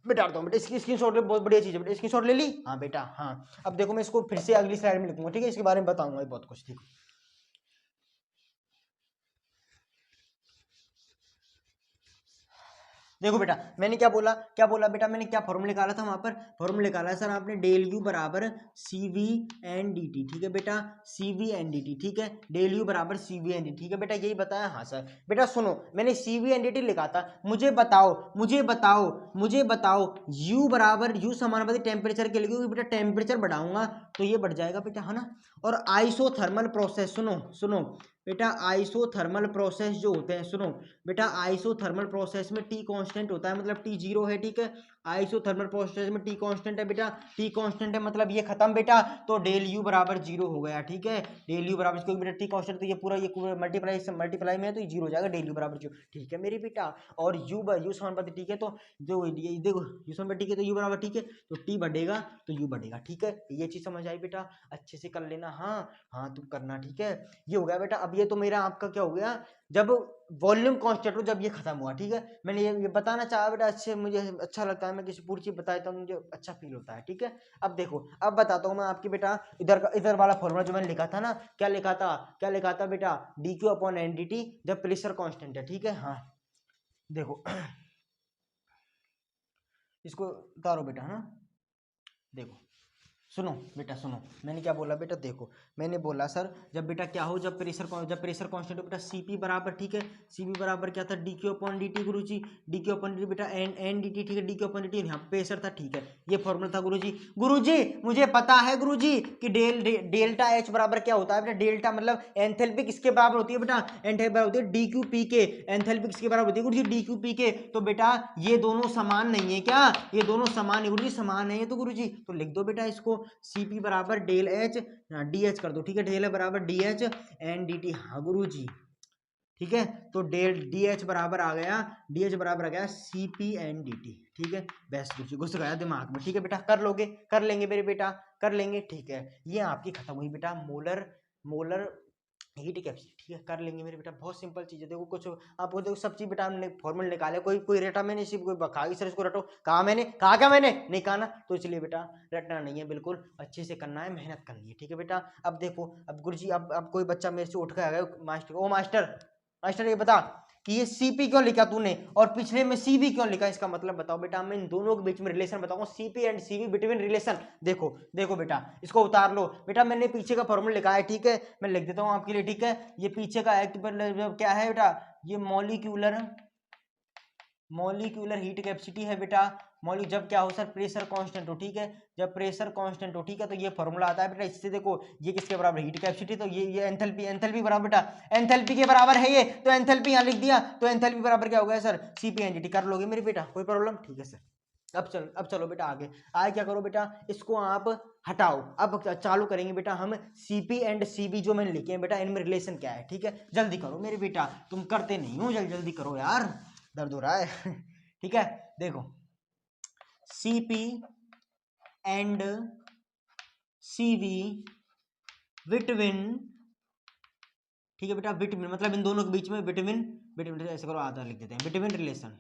मिटाता हूँ बेटा, इसकी स्क्रीनशॉट ले, बहुत बढ़िया चीज है बेटा, स्क्रीनशॉट ले ली, हाँ बेटा हाँ। अब देखो मैं इसको फिर से अगली स्लाइड में लिखूंगा, ठीक है, इसके बारे में बताऊंगा बहुत कुछ, ठीक है। देखो बेटा मैंने क्या बोला बेटा, मैंने क्या फॉर्मूला निकाला था वहां पर, फॉर्मूला निकाला है सर आपने, डेल यू बराबर CV एन डी टी, ठीक है बेटा, CV एन डी टी, ठीक है, डेल यू बराबर CV एन डी टी, ठीक है बेटा, यही बताया, हाँ सर। बेटा सुनो, मैंने CV एन डी टी लिखा था, मुझे बताओ U बराबर, U समानुपाती टेम्परेचर के लिए, क्योंकि बेटा टेम्परेचर बढ़ाऊंगा तो ये बढ़ जाएगा बेटा, है ना। और आइसोथर्मल प्रोसेस, सुनो बेटा, आइसोथर्मल प्रोसेस जो होते हैं, सुनो बेटा, आइसोथर्मल प्रोसेस में T कांस्टेंट होता है, मतलब T 0 है, ठीक है। आइसोथर्मल प्रोसेस में T कांस्टेंट है बेटा, T कांस्टेंट है मतलब ये खत्म बेटा, तो डेल U बराबर 0 हो गया, ठीक है। डेल U बराबर, क्योंकि बेटा T कांस्टेंट, तो ये पूरा मल्टीप्लाई में है, तो ये 0 हो जाएगा, डेल U बराबर 0, ठीक है मेरी बेटा। और U समानुपाती, ठीक है, तो जो देखो U समानुपाती, ठीक है, तो U बराबर, ठीक है, तो T बढ़ेगा तो U बढ़ेगा, ठीक है। ये चीज समझ आई बेटा, अच्छे से कर लेना, हाँ हाँ तुम करना, ठीक है। ये हो गया बेटा। अब ये तो मेरा आपका क्या हो गया, जब वॉल्यूम कांस्टेंट हो, जब ये खत्म हुआ, ठीक है। मैंने ये बताना चाहा बेटा, अच्छे मुझे अच्छा लगता है, मैं किसी पूरी चीज बताता हूँ, मुझे अच्छा फील होता है, ठीक है। अब देखो, अब बताता हूँ मैं आपकी बेटा, इधर वाला फॉर्मूला जो मैंने लिखा था ना, क्या लिखा था बेटा, dq अपॉन एनडीटी, जब प्रेशर कांस्टेंट है, ठीक है, हाँ देखो इसको उतारो बेटा, हाँ देखो, सुनो बेटा, सुनो मैंने क्या बोला बेटा, देखो मैंने बोला सर, जब बेटा क्या हो, जब प्रेशर कांस्टेंट हो बेटा, CP बराबर, ठीक है, CP बराबर क्या था, dq अपॉन dt गुरुजी, dq अपॉन dt बेटा, एन dt, ठीक है, dq अपॉन dt, यहाँ प्रेशर था, ठीक है, ये फॉर्मूला था गुरुजी मुझे पता है गुरुजी कि डेल्टा H बराबर क्या होता है बेटा, डेल्टा मतलब एंथैल्पी किसके बराबर होती है बेटा, एंथैल्पी बराबर होती है dq के, एंथैल्पी किसके बराबर होती है गुरुजी, dq के। तो बेटा ये दोनों समान नहीं है क्या, ये दोनों समान है गुरुजी, समान है ये तो गुरुजी, तो लिख दो बेटा इसको, CP बराबर डेल एच, डी एच कर दो, ठीक है, डेल बराबर DH एन डी टी, हाँ गुरु जी, ठीक है। तो डेल DH बराबर आ गया, DH बराबर आ गया CP एन डी टी, ठीक है। बेस्ट गुरु जी, घुस गया दिमाग में, ठीक है बेटा, कर लेंगे मेरे बेटा, कर लेंगे, ठीक है। ये आपकी खत्म हुई बेटा मोलर हीट कैपेसिटी, ठीक है, कर लेंगे मेरे बेटा, बहुत सिंपल चीज है। देखो कुछ आपको, देखो सब चीज बेटा हमने फॉर्मूला निकाले, कोई रटा मैंने, सिर्फ कोई कहा कि सर इसको रटो, कहा क्या मैंने नहीं कहा ना, तो इसलिए बेटा रटना नहीं है, बिल्कुल अच्छे से करना है, मेहनत करनी है, ठीक है बेटा। अब देखो, अब गुरुजी, अब कोई बच्चा मेरे से उठ कर आ गया, मास्टर ये बता कि ये CP क्यों लिखा तूने और पिछले में CV क्यों लिखा, इसका मतलब बताओ बेटा। मैं इन दोनों के बीच में रिलेशन बताऊंगा, CP and CV between relation. देखो बेटा, इसको उतार लो बेटा, मैंने पीछे का फॉर्मूला लिखा है, ठीक है, मैं लिख देता हूं आपके लिए, ठीक है। ये पीछे का क्या है बेटा, ये मॉलिक्यूलर हीट कैपेसिटी है बेटा। जब क्या हो सर, प्रेशर कांस्टेंट हो, ठीक है, जब प्रेशर कांस्टेंट हो, ठीक है, तो ये फॉर्मूला आता है बेटा, इससे देखो ये किसके बराबर, हीट कैपेसिटी, तो ये एंथैल्पी बराबर बेटा, एंथैल्पी के बराबर है ये, तो एंथैल्पी यहां लिख दिया, तो एंथैल्पी बराबर क्या हो गया सर, CP एनडीटी। कर लोगे मेरे बेटा, कोई प्रॉब्लम, ठीक है सर। अब चलो बेटा आगे क्या करो बेटा, इसको आप हटाओ। अब चालू करेंगे बेटा हम CP एंड CV जो मैंने लिखे हैं बेटा, इनमें रिलेशन क्या है, ठीक है, जल्दी करो मेरे बेटा, तुम करते नहीं हो, जल्दी करो यार, दर्द हो रहा है ठीक है, देखो CP एंड CV बिटवीन, ठीक है बेटा, बिटवीन मतलब इन दोनों के बीच में, बिटवीन ऐसे करो, आधा लिख देते हैं, बिटवीन रिलेशन।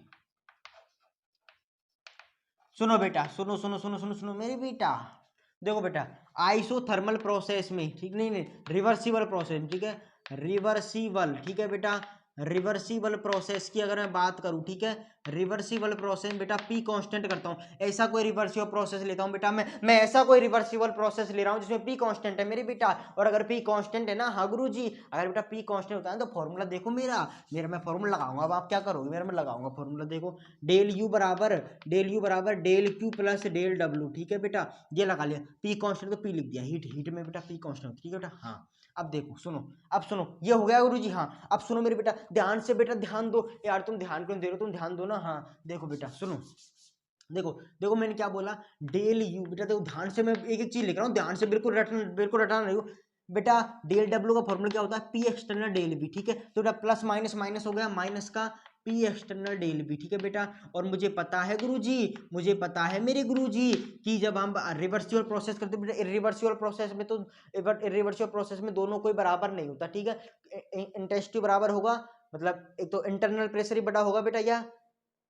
सुनो बेटा, सुनो मेरे बेटा, देखो बेटा, आइसोथर्मल प्रोसेस में, ठीक नहीं रिवर्सिबल प्रोसेस, ठीक है, रिवर्सिबल, ठीक है बेटा, रिवर्सिबल प्रोसेस की अगर मैं बात करूं, ठीक है, रिवर्सिबल प्रोसेस बेटा पी कांस्टेंट करता हूँ, ऐसा कोई रिवर्सिबल प्रोसेस लेता हूँ बेटा मैं ऐसा कोई रिवर्सिबल प्रोसेस ले रहा हूँ जिसमें पी कांस्टेंट है मेरे बेटा। और अगर पी कांस्टेंट है ना, हाँ गुरुजी, अगर बेटा पी कांस्टेंट होता है तो फॉर्मूला देखो मेरा मेरा मैं फॉर्मूला लगाऊंगा। अब आप क्या करोगे, मेरा मैं लगाऊंगा फॉर्मूला, देखो डेल यू बराबर del Q plus del W, ठीक है बेटा, ये लगा लिया। पी कांस्टेंट तो पी लिख दिया, हीट में बेटा पी कांस्टेंट, ठीक है बेटा। हाँ अब देखो सुनो, अब सुनो, ये हो गया गुरुजी। हाँ अब सुनो मेरे बेटा, ध्यान से बेटा ध्यान दो यार, तुम ध्यान क्यों दे रहे हो, तुम ध्यान दो ना। हाँ देखो बेटा सुनो, देखो देखो मैंने क्या बोला, डेल यू बेटा, देखो ध्यान से, मैं एक एक चीज लिख रहा हूँ, ध्यान से बिल्कुल रटना नहीं हो बेटा। डेल डब्ल्यू का फॉर्मूला क्या होता है, पी एक्सटर्नल डेल बी, ठीक है। तो बेटा प्लस माइनस माइनस हो गया, माइनस का पी एक्सटर्नल डेल बी, ठीक है बेटा। और मुझे पता है गुरुजी, मुझे पता है मेरे गुरुजी कि जब हम रिवर्सिबल प्रोसेस करते हैं बेटा, इरिवर्सिबल प्रोसेस में तो इरिवर्सिबल प्रोसेस में दोनों कोई बराबर नहीं होता, ठीक है। इंटेंसिटी बराबर होगा, मतलब एक तो इंटरनल प्रेशर ही बड़ा होगा बेटा या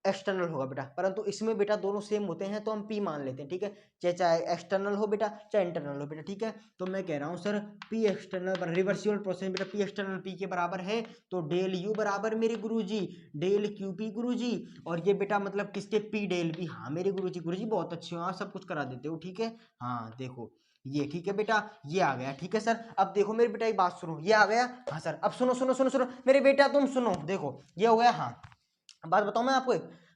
एक्सटर्नल होगा बेटा, परंतु इसमें बेटा दोनों सेम होते हैं तो हम पी मान लेते हैं, ठीक है। चाहे एक्सटर्नल हो बेटा चाहे इंटरनल हो बेटा, ठीक है। तो मैं कह रहा हूँ sir P external reversible process बेटा पी एक्सटर्नल पी के बराबर है, तो डेल यू बराबर मेरे गुरुजी डेल क्यू पी गुरुजी। और ये बेटा मतलब किसके, पी डेल बी। हाँ मेरे गुरुजी, गुरुजी बहुत अच्छे हो, आप सब कुछ करा देते हो, ठीक है। हाँ देखो ये ठीक है बेटा, ये आ गया, ठीक है सर। अब देखो मेरे बेटा एक बात सुनो, ये आ गया। हाँ सर अब सुनो सुनो सुनो सुनो मेरे बेटा, तुम सुनो, देखो ये हो गया। हाँ बात बताऊं मैं आपको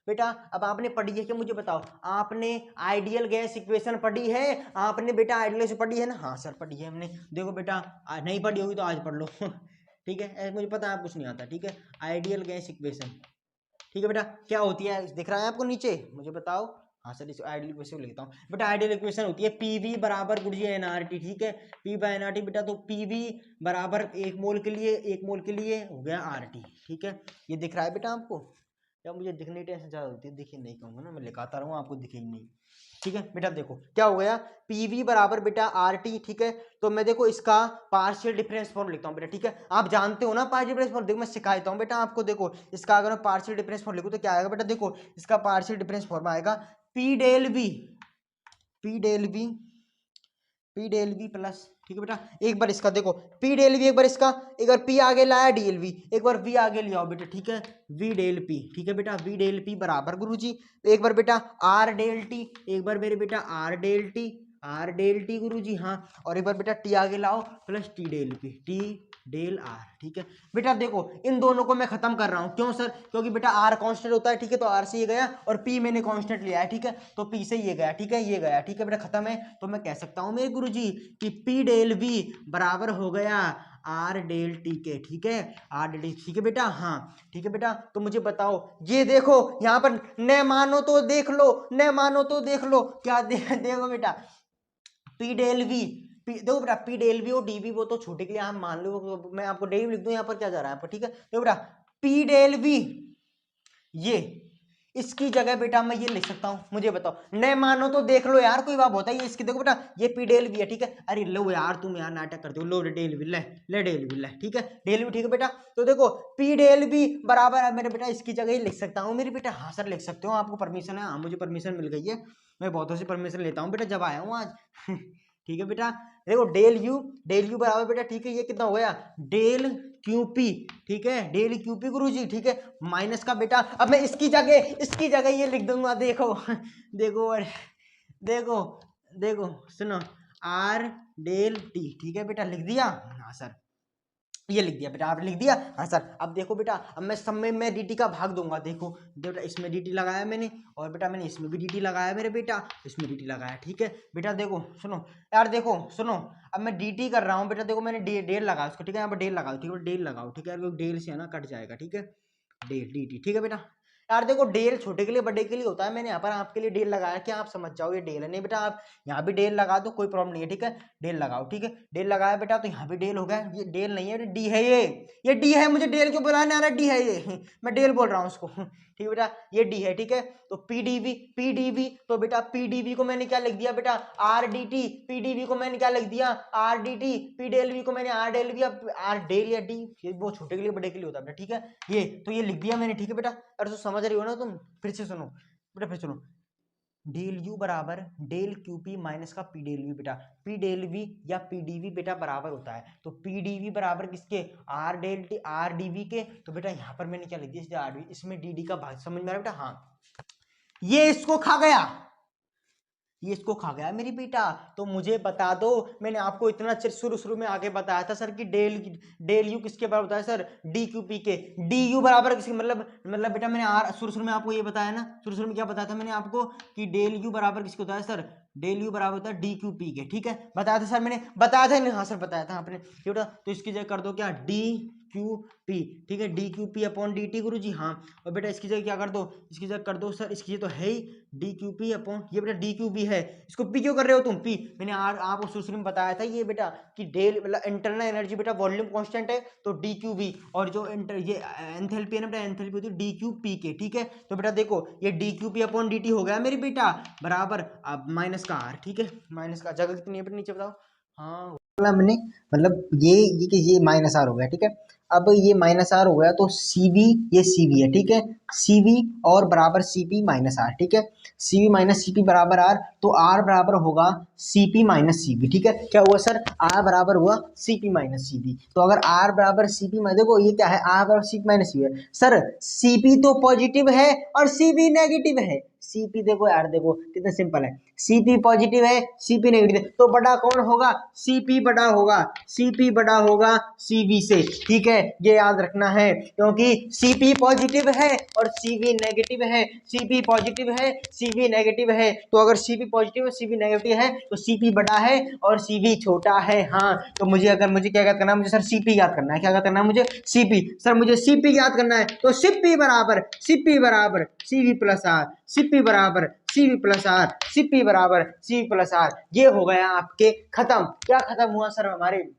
बेटा, अब आपने पढ़ी है कि मुझे बताओ, आपने आइडियल गैस इक्वेशन पढ़ी है, आपने बेटा आइडियल गैस पढ़ी है ना। हाँ सर पढ़ी है हमने। देखो बेटा नहीं पढ़ी होगी तो आज पढ़ लो ठीक है, मुझे पता है आप कुछ नहीं आता, ठीक है। आइडियल गैस इक्वेशन, ठीक है बेटा, क्या होती है दिख रहा है आपको नीचे, मुझे बताओ। हाँ सर इस आइडियल इक्वेशन लिखता हूँ बेटा, आइडियल इक्वेशन होती है पीवी बराबर गुरुजी एनआरटी, ठीक है। पी बाय एनआरटी बेटा, तो पीवी बराबर एक मोल के लिए हो गया आरटी, ठीक है। ये दिख रहा है बेटा आपको, या मुझे दिखने टेंशन ज़्यादा होती है, दिखे नहीं कहूँगा ना, मैं लिखाता रहूँ आपको दिखे ही नहीं, ठीक है बेटा। देखो क्या हो गया, पीवी बराबर बेटा आर टी, ठीक है। तो मैं देखो इसका पार्शियल डिफरेंस फॉर्म लिखता हूँ बेटा, ठीक है। आप जानते हो ना पार्शियल डिफरेंस फॉर्म, देखो मैं सिखाता हूँ बेटा आपको। देखो इसका अगर मैं पार्शियल डिफरेंस फॉर्म लिखूँ तो क्या आएगा बेटा, देखो इसका पार्शियल डिफरेंस फॉर्म आएगा P del V, P del V, P del V plus, ठीक है बेटा। एक बार इसका देखो पी डेल वी, एक बार इसका, एक बार पी आगे लाया डीएल वी, एक बार वी आगे ले आओ बेटा, ठीक है। वी डेल पी, ठीक है बेटा, वी डेल पी बराबर गुरुजी, एक बार बेटा आर डेल टी, एक बार मेरे बेटा R del T, R del T Guruji. हाँ और एक बार बेटा टी आगे लाओ plus T del P, T del R, ठीक है बेटा। देखो इन दोनों को मैं खत्म कर रहा हूं, क्यों सर, क्योंकि बेटा आर कांस्टेंट होता है, ठीक है। तो आर से ये गया और पी मैंने कांस्टेंट लिया है, ठीक है। तो पी से ये गया, ठीक है, ये गया, ठीक है बेटा, खत्म है। तो मैं कह सकता हूं मेरे गुरुजी कि पी डेल वी बराबर हो गया आर डेल टी के, ठीक है, आर डेल टी, ठीक है बेटा। हाँ ठीक है बेटा, तो मुझे बताओ, ये देखो यहाँ पर न मानो तो देख लो, न मानो तो देख लो, क्या देखो बेटा पी डेल वी, देखो बेटा पी डेल वी और डी वी वो तो छोटे के लिए हम मान लो, मैं आपको डेल लिख दूं यहाँ पर, क्या जा रहा है यहाँ पर, ठीक है। देखो बेटा पी डेल वी, ये इसकी जगह बेटा मैं ये लिख सकता हूँ, मुझे बताओ, न मानो तो देख लो यार, कोई बात होता है ये इसकी, देखो बेटा ये पी डेल वी है, ठीक है। अरे लो यार तुम यार नाटक करते हो, लो डेल वी, ले डेल वी ले, ठीक है, डेल वी, ठीक है बेटा। तो देखो पी डेल वी बराबर है मेरे बेटा, इसकी जगह ही लिख सकता हूँ मेरे बेटा। हाँ सर लिख सकते हो, आपको परमिशन है, हाँ मुझे परमिशन मिल गई है, मैं बहुतों से परमिशन लेता हूँ बेटा जब आया हूँ आज ठीक है बेटा। देखो डेल यू बराबर बेटा, ठीक है, ये कितना हो गया डेल क्यूपी, ठीक है, डेल क्यूपी गुरुजी, ठीक है, माइनस का बेटा, अब मैं इसकी जगह ये लिख दूंगा, देखो देखो देखो देखो सुनो, आर डेल टी, ठीक है बेटा, लिख दिया। हाँ सर ये लिख दिया बेटा, आपने लिख दिया। हाँ सर अब देखो बेटा, अब मैं सब में मैं dt का भाग दूंगा, देखो बेटा इसमें dt लगाया मैंने, और बेटा मैंने इसमें भी dt लगाया मेरे बेटा, इसमें dt लगाया, ठीक है बेटा। देखो सुनो यार, देखो सुनो, अब मैं dt कर रहा हूँ बेटा, देखो मैंने डेल लगाया उसको, ठीक है, यहाँ पर डेल लगाओ, ठीक है, डेल लगाओ, ठीक है, डेल से है ना कट जाएगा, ठीक है, डेल dt, ठीक है बेटा। यार देखो डेल छोटे के लिए बड़े के लिए होता है, मैंने यहाँ पर आपके लिए डेल लगाया कि आप समझ जाओ ये डेल है, नहीं बेटा आप यहाँ भी डेल लगा दो, कोई प्रॉब्लम नहीं है, ठीक है, डेल लगाओ, ठीक है, डेल लगाया बेटा, तो यहाँ भी डेल हो गया, ये डेल नहीं है, डी है, ये डी है, मुझे डेल क्यों बुलाने आ रहा है, डी है ये मैं डेल बोल रहा हूँ उसको ठीक है बेटा, ये डी है, ठीक है। तो पीडीवी, तो बेटा पीडीवी को मैंने क्या लिख दिया बेटा, आर डी टी, पीडीवी को मैंने क्या लिख दिया, R D T, P del V को मैंने R del V, R del या डी, वो छोटे के लिए बड़े के लिए होता है बेटा, ठीक है, ये तो ये लिख दिया मैंने, ठीक है बेटा। अरे तो समझ रही हो ना तुम, फिर से सुनो बेटा, फिर सुनो, डेल यू बराबर डेल क्यू पी माइनस का पी डेल वी बेटा, पी डेल वी या पी डी वी बेटा बराबर होता है, तो पी डी वी बराबर किसके, R del T R D V के। तो बेटा यहाँ पर मैंने क्या लिख दिया, आर डी, इसमें डी डी का भाग समझ में आ रहा है बेटा, हाँ ये इसको खा गया, ये इसको खा गया मेरी बेटा। तो मुझे बता दो, मैंने आपको इतना शुरू में आगे बताया था सर कि डेल यू किसके बराबर होता है सर, डी क्यू पी के। डी यू बराबर किसके, मतलब बेटा मैंने शुरू में आपको ये बताया ना, शुरू में क्या बताया था मैंने आपको कि डेल यू बराबर किसके होता है सर, डेल यू बराबर होता है डी क्यू पी के, ठीक है बताया था सर, मैंने बताया था नहीं, हाँ सर बताया था आपने बेटा। तो इसकी जगह कर दो क्या, डी क्यू पी, ठीक है D Q P upon D T गुरु जी, हाँ। और बेटा इसकी जगह क्या कर दो, इसकी जगह कर दो सर, इसकी जगह तो है ही डी क्यू पी अपॉन, ये बेटा डी क्यू पी है, इसको पी क्यों कर रहे हो तुम, पी। मैंने आपको शुरू में बताया था ये बेटा कि डेल मतलब इंटरनल एनर्जी बेटा वॉल्यूम कांस्टेंट है, तो डी क्यू वी, और जो ये एंथैल्पी है ना बेटा, एंथैल्पी होती है डी क्यू पी के, ठीक है। तो बेटा देखो ये D Q P upon D T हो गया मेरी बेटा बराबर, अब माइनस का आर, ठीक है, माइनस का जगह कितनी है बेटा नीचे बताओ, हाँ मैंने मतलब ये माइनस आर हो गया, ठीक है। अब ये माइनस आर हो गया तो सी वी, ये सी वी है, ठीक है, सी वी और बराबर सी पी माइनस आर, ठीक है, C V minus C P बराबर आर, तो आर बराबर होगा C P minus C V, ठीक है। क्या हुआ सर, आर बराबर हुआ C P minus C V. तो अगर आर बराबर सी पी, देखो ये क्या है, आर बराबर C P minus C V है सर, सी पी तो पॉजिटिव है और सी वी नेगेटिव है, सीपी देखो यार, देखो कितना सिंपल है, सीपी पॉजिटिव है सीपी नेगेटिव, तो बड़ा कौन होगा, सीपी बड़ा होगा, सीपी बड़ा होगा सीवी से, ठीक है, ये याद रखना है, क्योंकि सीपी पॉजिटिव है और सीवी नेगेटिव है, सीपी पॉजिटिव है सीवी नेगेटिव है, तो अगर सीपी पॉजिटिव और सीवी नेगेटिव है तो सीपी बड़ा है और सीवी छोटा है, हाँ। तो मुझे क्या याद करना है, मुझे सर सीपी याद करना है, क्या याद करना है मुझे, सीपी, सर मुझे सीपी याद करना है, तो सीपी बराबर सीवी प्लस आर, सीपी बराबर सीवी प्लस आर, सीपी बराबर सीवी प्लस आर, ये हो गया आपके खत्म। क्या खत्म हुआ सर, हमारे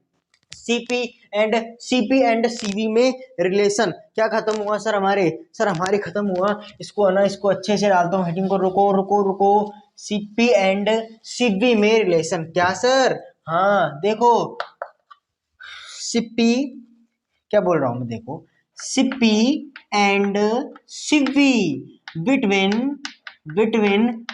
सीपी एंड सीवी में रिलेशन क्या खत्म हुआ सर, हमारे खत्म हुआ। इसको है ना, इसको अच्छे से डालता हूँ हेडिंग को, रुको, सीपी एंड सीवी में रिलेशन, क्या सर, हाँ देखो सीपी, क्या बोल रहा हूं मैं, देखो CP and CV between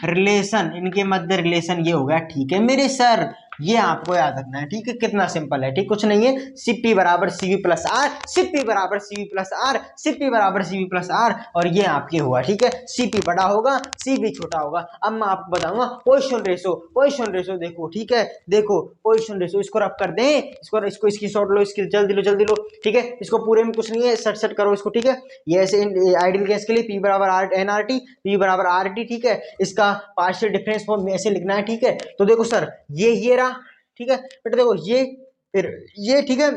relation, इनके मध्य रिलेशन ये हो गया, ठीक है मेरे सर, ये आपको याद रखना है, ठीक है, कितना सिंपल है, ठीक, कुछ नहीं है, सीपी बराबर सीवी प्लस आर, सीपी बराबर सीवी प्लस आर, सीपी बराबर सीवी प्लस आर, और ये आपके हुआ, ठीक है, सीपी बड़ा होगा सीवी छोटा होगा। अब मैं आपको बताऊंगा पोजीशन रेशो देखो, ठीक है, देखो पोजीशन रेशो, इसको रब कर दें, इसको इसकी शॉर्ट लो, इसकी जल्दी लो, ठीक है, इसको पूरे में कुछ नहीं है, सट करो इसको, ठीक है, ये ऐसे आइडियल गैस के लिए पी बराबर R N R T, P बराबर आर टी, ठीक है, इसका पार्शियल डिफरेंस फॉर्म ऐसे लिखना है, ठीक है। तो देखो सर ये रहा, ठीक है बेटा, देखो ये, फिर ये, ठीक है,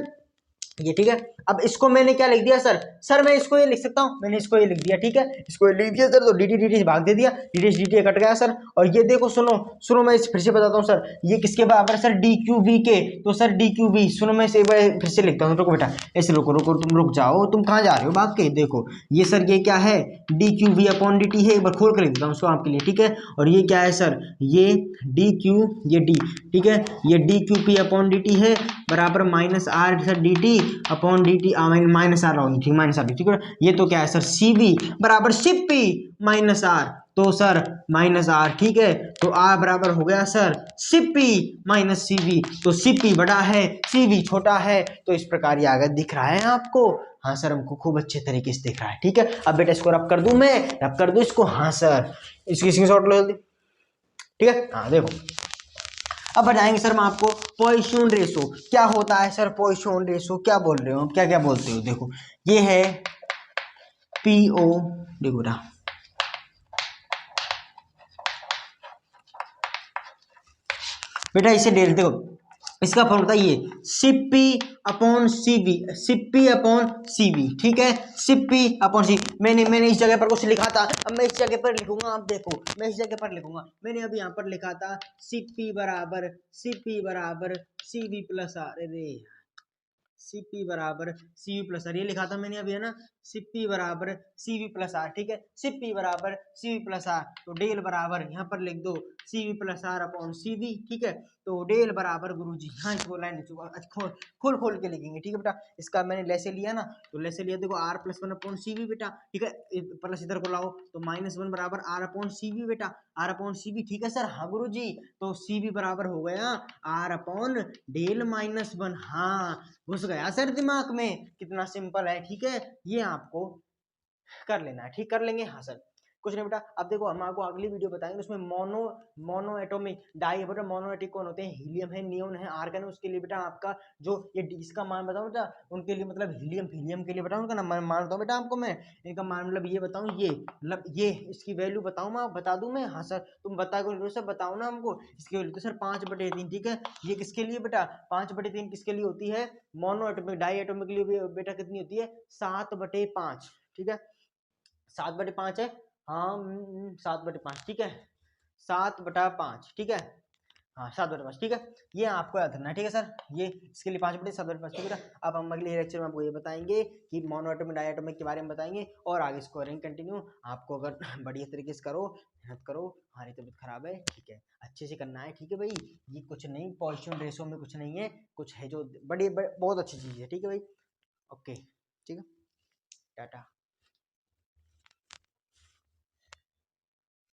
ये ठीक है। अब इसको मैंने क्या लिख दिया सर मैं इसको ये लिख सकता हूँ, मैंने इसको ये लिख दिया, ठीक है, इसको ये लिख दिया सर, तो डी टी भाग दे दिया, डी कट गया सर। और ये देखो सुनो मैं फिर से बताता हूँ सर, ये किसके बराबर है सर, डी क्यू वी के, तो सर डी क्यू वी, सुनो मैं इसे फिर से लिखता हूँ, रुको बेटा ऐसे रुको तुम रुक जाओ, तुम कहाँ जा रहे हो भाग के, देखो ये सर ये क्या है, D Q V upon D T है, एक बार खोल कर लिख देता हूँ उसको आपके लिए, ठीक है। और ये क्या है सर, ये डी क्यू, ये डी, ठीक है, ये D Q P upon D T है बराबर minus R sir D T upon D T, minus R होगी, ठीक, माइनस आर, ठीक है। ये तो क्या है सर, सीवी बराबर सीपी माइनस आर, तो सर माइनस आर, ठीक है, तो आर बराबर हो गया सर सीपी माइनस सीवी, तो सीपी बड़ा है सीवी छोटा है, तो इस प्रकार ये आगे दिख रहा है आपको, हाँ सर हमको खूब अच्छे तरीके से दिख रहा है, ठीक है। अब बेटा इसको रब कर दूं मैं, रब कर दूं इसको, हाँ सर इसकी स्क्रीनशॉट लो जल्दी, ठीक है, हाँ देखो। अब बताएंगे सर मैं आपको पॉइसन रेशो क्या होता है सर, पॉइसन रेशो क्या बोल रहे हो, क्या बोलते हो, देखो ये है पीओ, देखो ना बेटा इसे डेल, देखो इसका फॉर्मूला ये सीपी अपॉन सीवी, ठीक है, सीपी अपॉन सी, मैंने इस जगह पर कुछ लिखा था, अब मैं इस जगह पर लिखूंगा, आप देखो मैं इस जगह पर लिखूंगा, मैंने अभी यहाँ पर लिखा था सीपी बराबर सीवी प्लस आर, अरे सी पी बराबर सी वी प्लस आर, ये लिखा था मैंने अभी है ना, सी पी बराबर सी वी प्लस आर, ठीक है, सी पी बराबर सी वी प्लस आर, तो डेल बराबर यहाँ पर लिख दो C V plus R upon C V, ठीक है, तो डेल बराबर गुरुजी, हाँ इसको लाइन खोल खोल खोल के लिखेंगे, ठीक है बेटा, इसका मैंने लेसे लिया ना, तो लेसे लिया देखो R plus one upon C V बेटा, ठीक है, प्लस इधर को लाओ तो माइनस वन बराबर आर अपॉन सी वी बेटा, आर अपॉन सी वी, ठीक है सर, हाँ गुरु जी, तो सी वी बराबर हो गया R upon del minus one, हाँ घुस गया सर दिमाग में, कितना सिंपल है, ठीक है, ये आपको कर लेना है, ठीक, कर लेंगे, हाँ सर, कुछ नहीं बेटा। अब देखो हम आपको अगली वीडियो बताएंगे, उसमें मोनो एटॉमिक डाई बेटा, मोनो एटॉमिक कौन होते हैं, हीलियम है, नियोन है, आर्गन है, उसके लिए बेटा आपका जो ये इसका मान बताऊं बेटा, उनके लिए मतलब हीलियम के लिए बताऊं, उनका मान बताऊं बेटा आपको मैं, इनका मान मतलब ये बताऊं, ये मतलब ये इसकी वैल्यू बताऊं मैं, बता दूं मैं, हाँ सर, तुम बताओ सर, बताओ ना हमको इसकी वैल्यू, तो सर 5/3, ठीक है, ये किसके लिए बेटा 5/3 किसके लिए होती है, मोनो एटॉमिक, डाई एटॉमिक के लिए बेटा कितनी होती है 7/5, ठीक है, 7/5 है, हाँ 7/5, ठीक है, 7/5, ठीक है, हाँ 7/5, ठीक है, ये आपको याद रखना है, ठीक है सर, ये इसके लिए 5/7/5, ठीक है। अब हम अगले लेक्चर में आपको ये बताएंगे कि मोनोएटॉमिक डायएटॉमिक के बारे में बताएंगे, और आगे इसको करेंगे कंटिन्यू, आपको अगर बढ़िया तरीके से करो, मेहनत करो, हमारी तबीयत खराब है, ठीक है, अच्छे से करना है, ठीक है भाई, ये कुछ नहीं, पॉजिटिव रेशो में कुछ नहीं है, कुछ है जो बहुत अच्छी चीज़ है, ठीक है भाई, ओके, ठीक है, टाटा।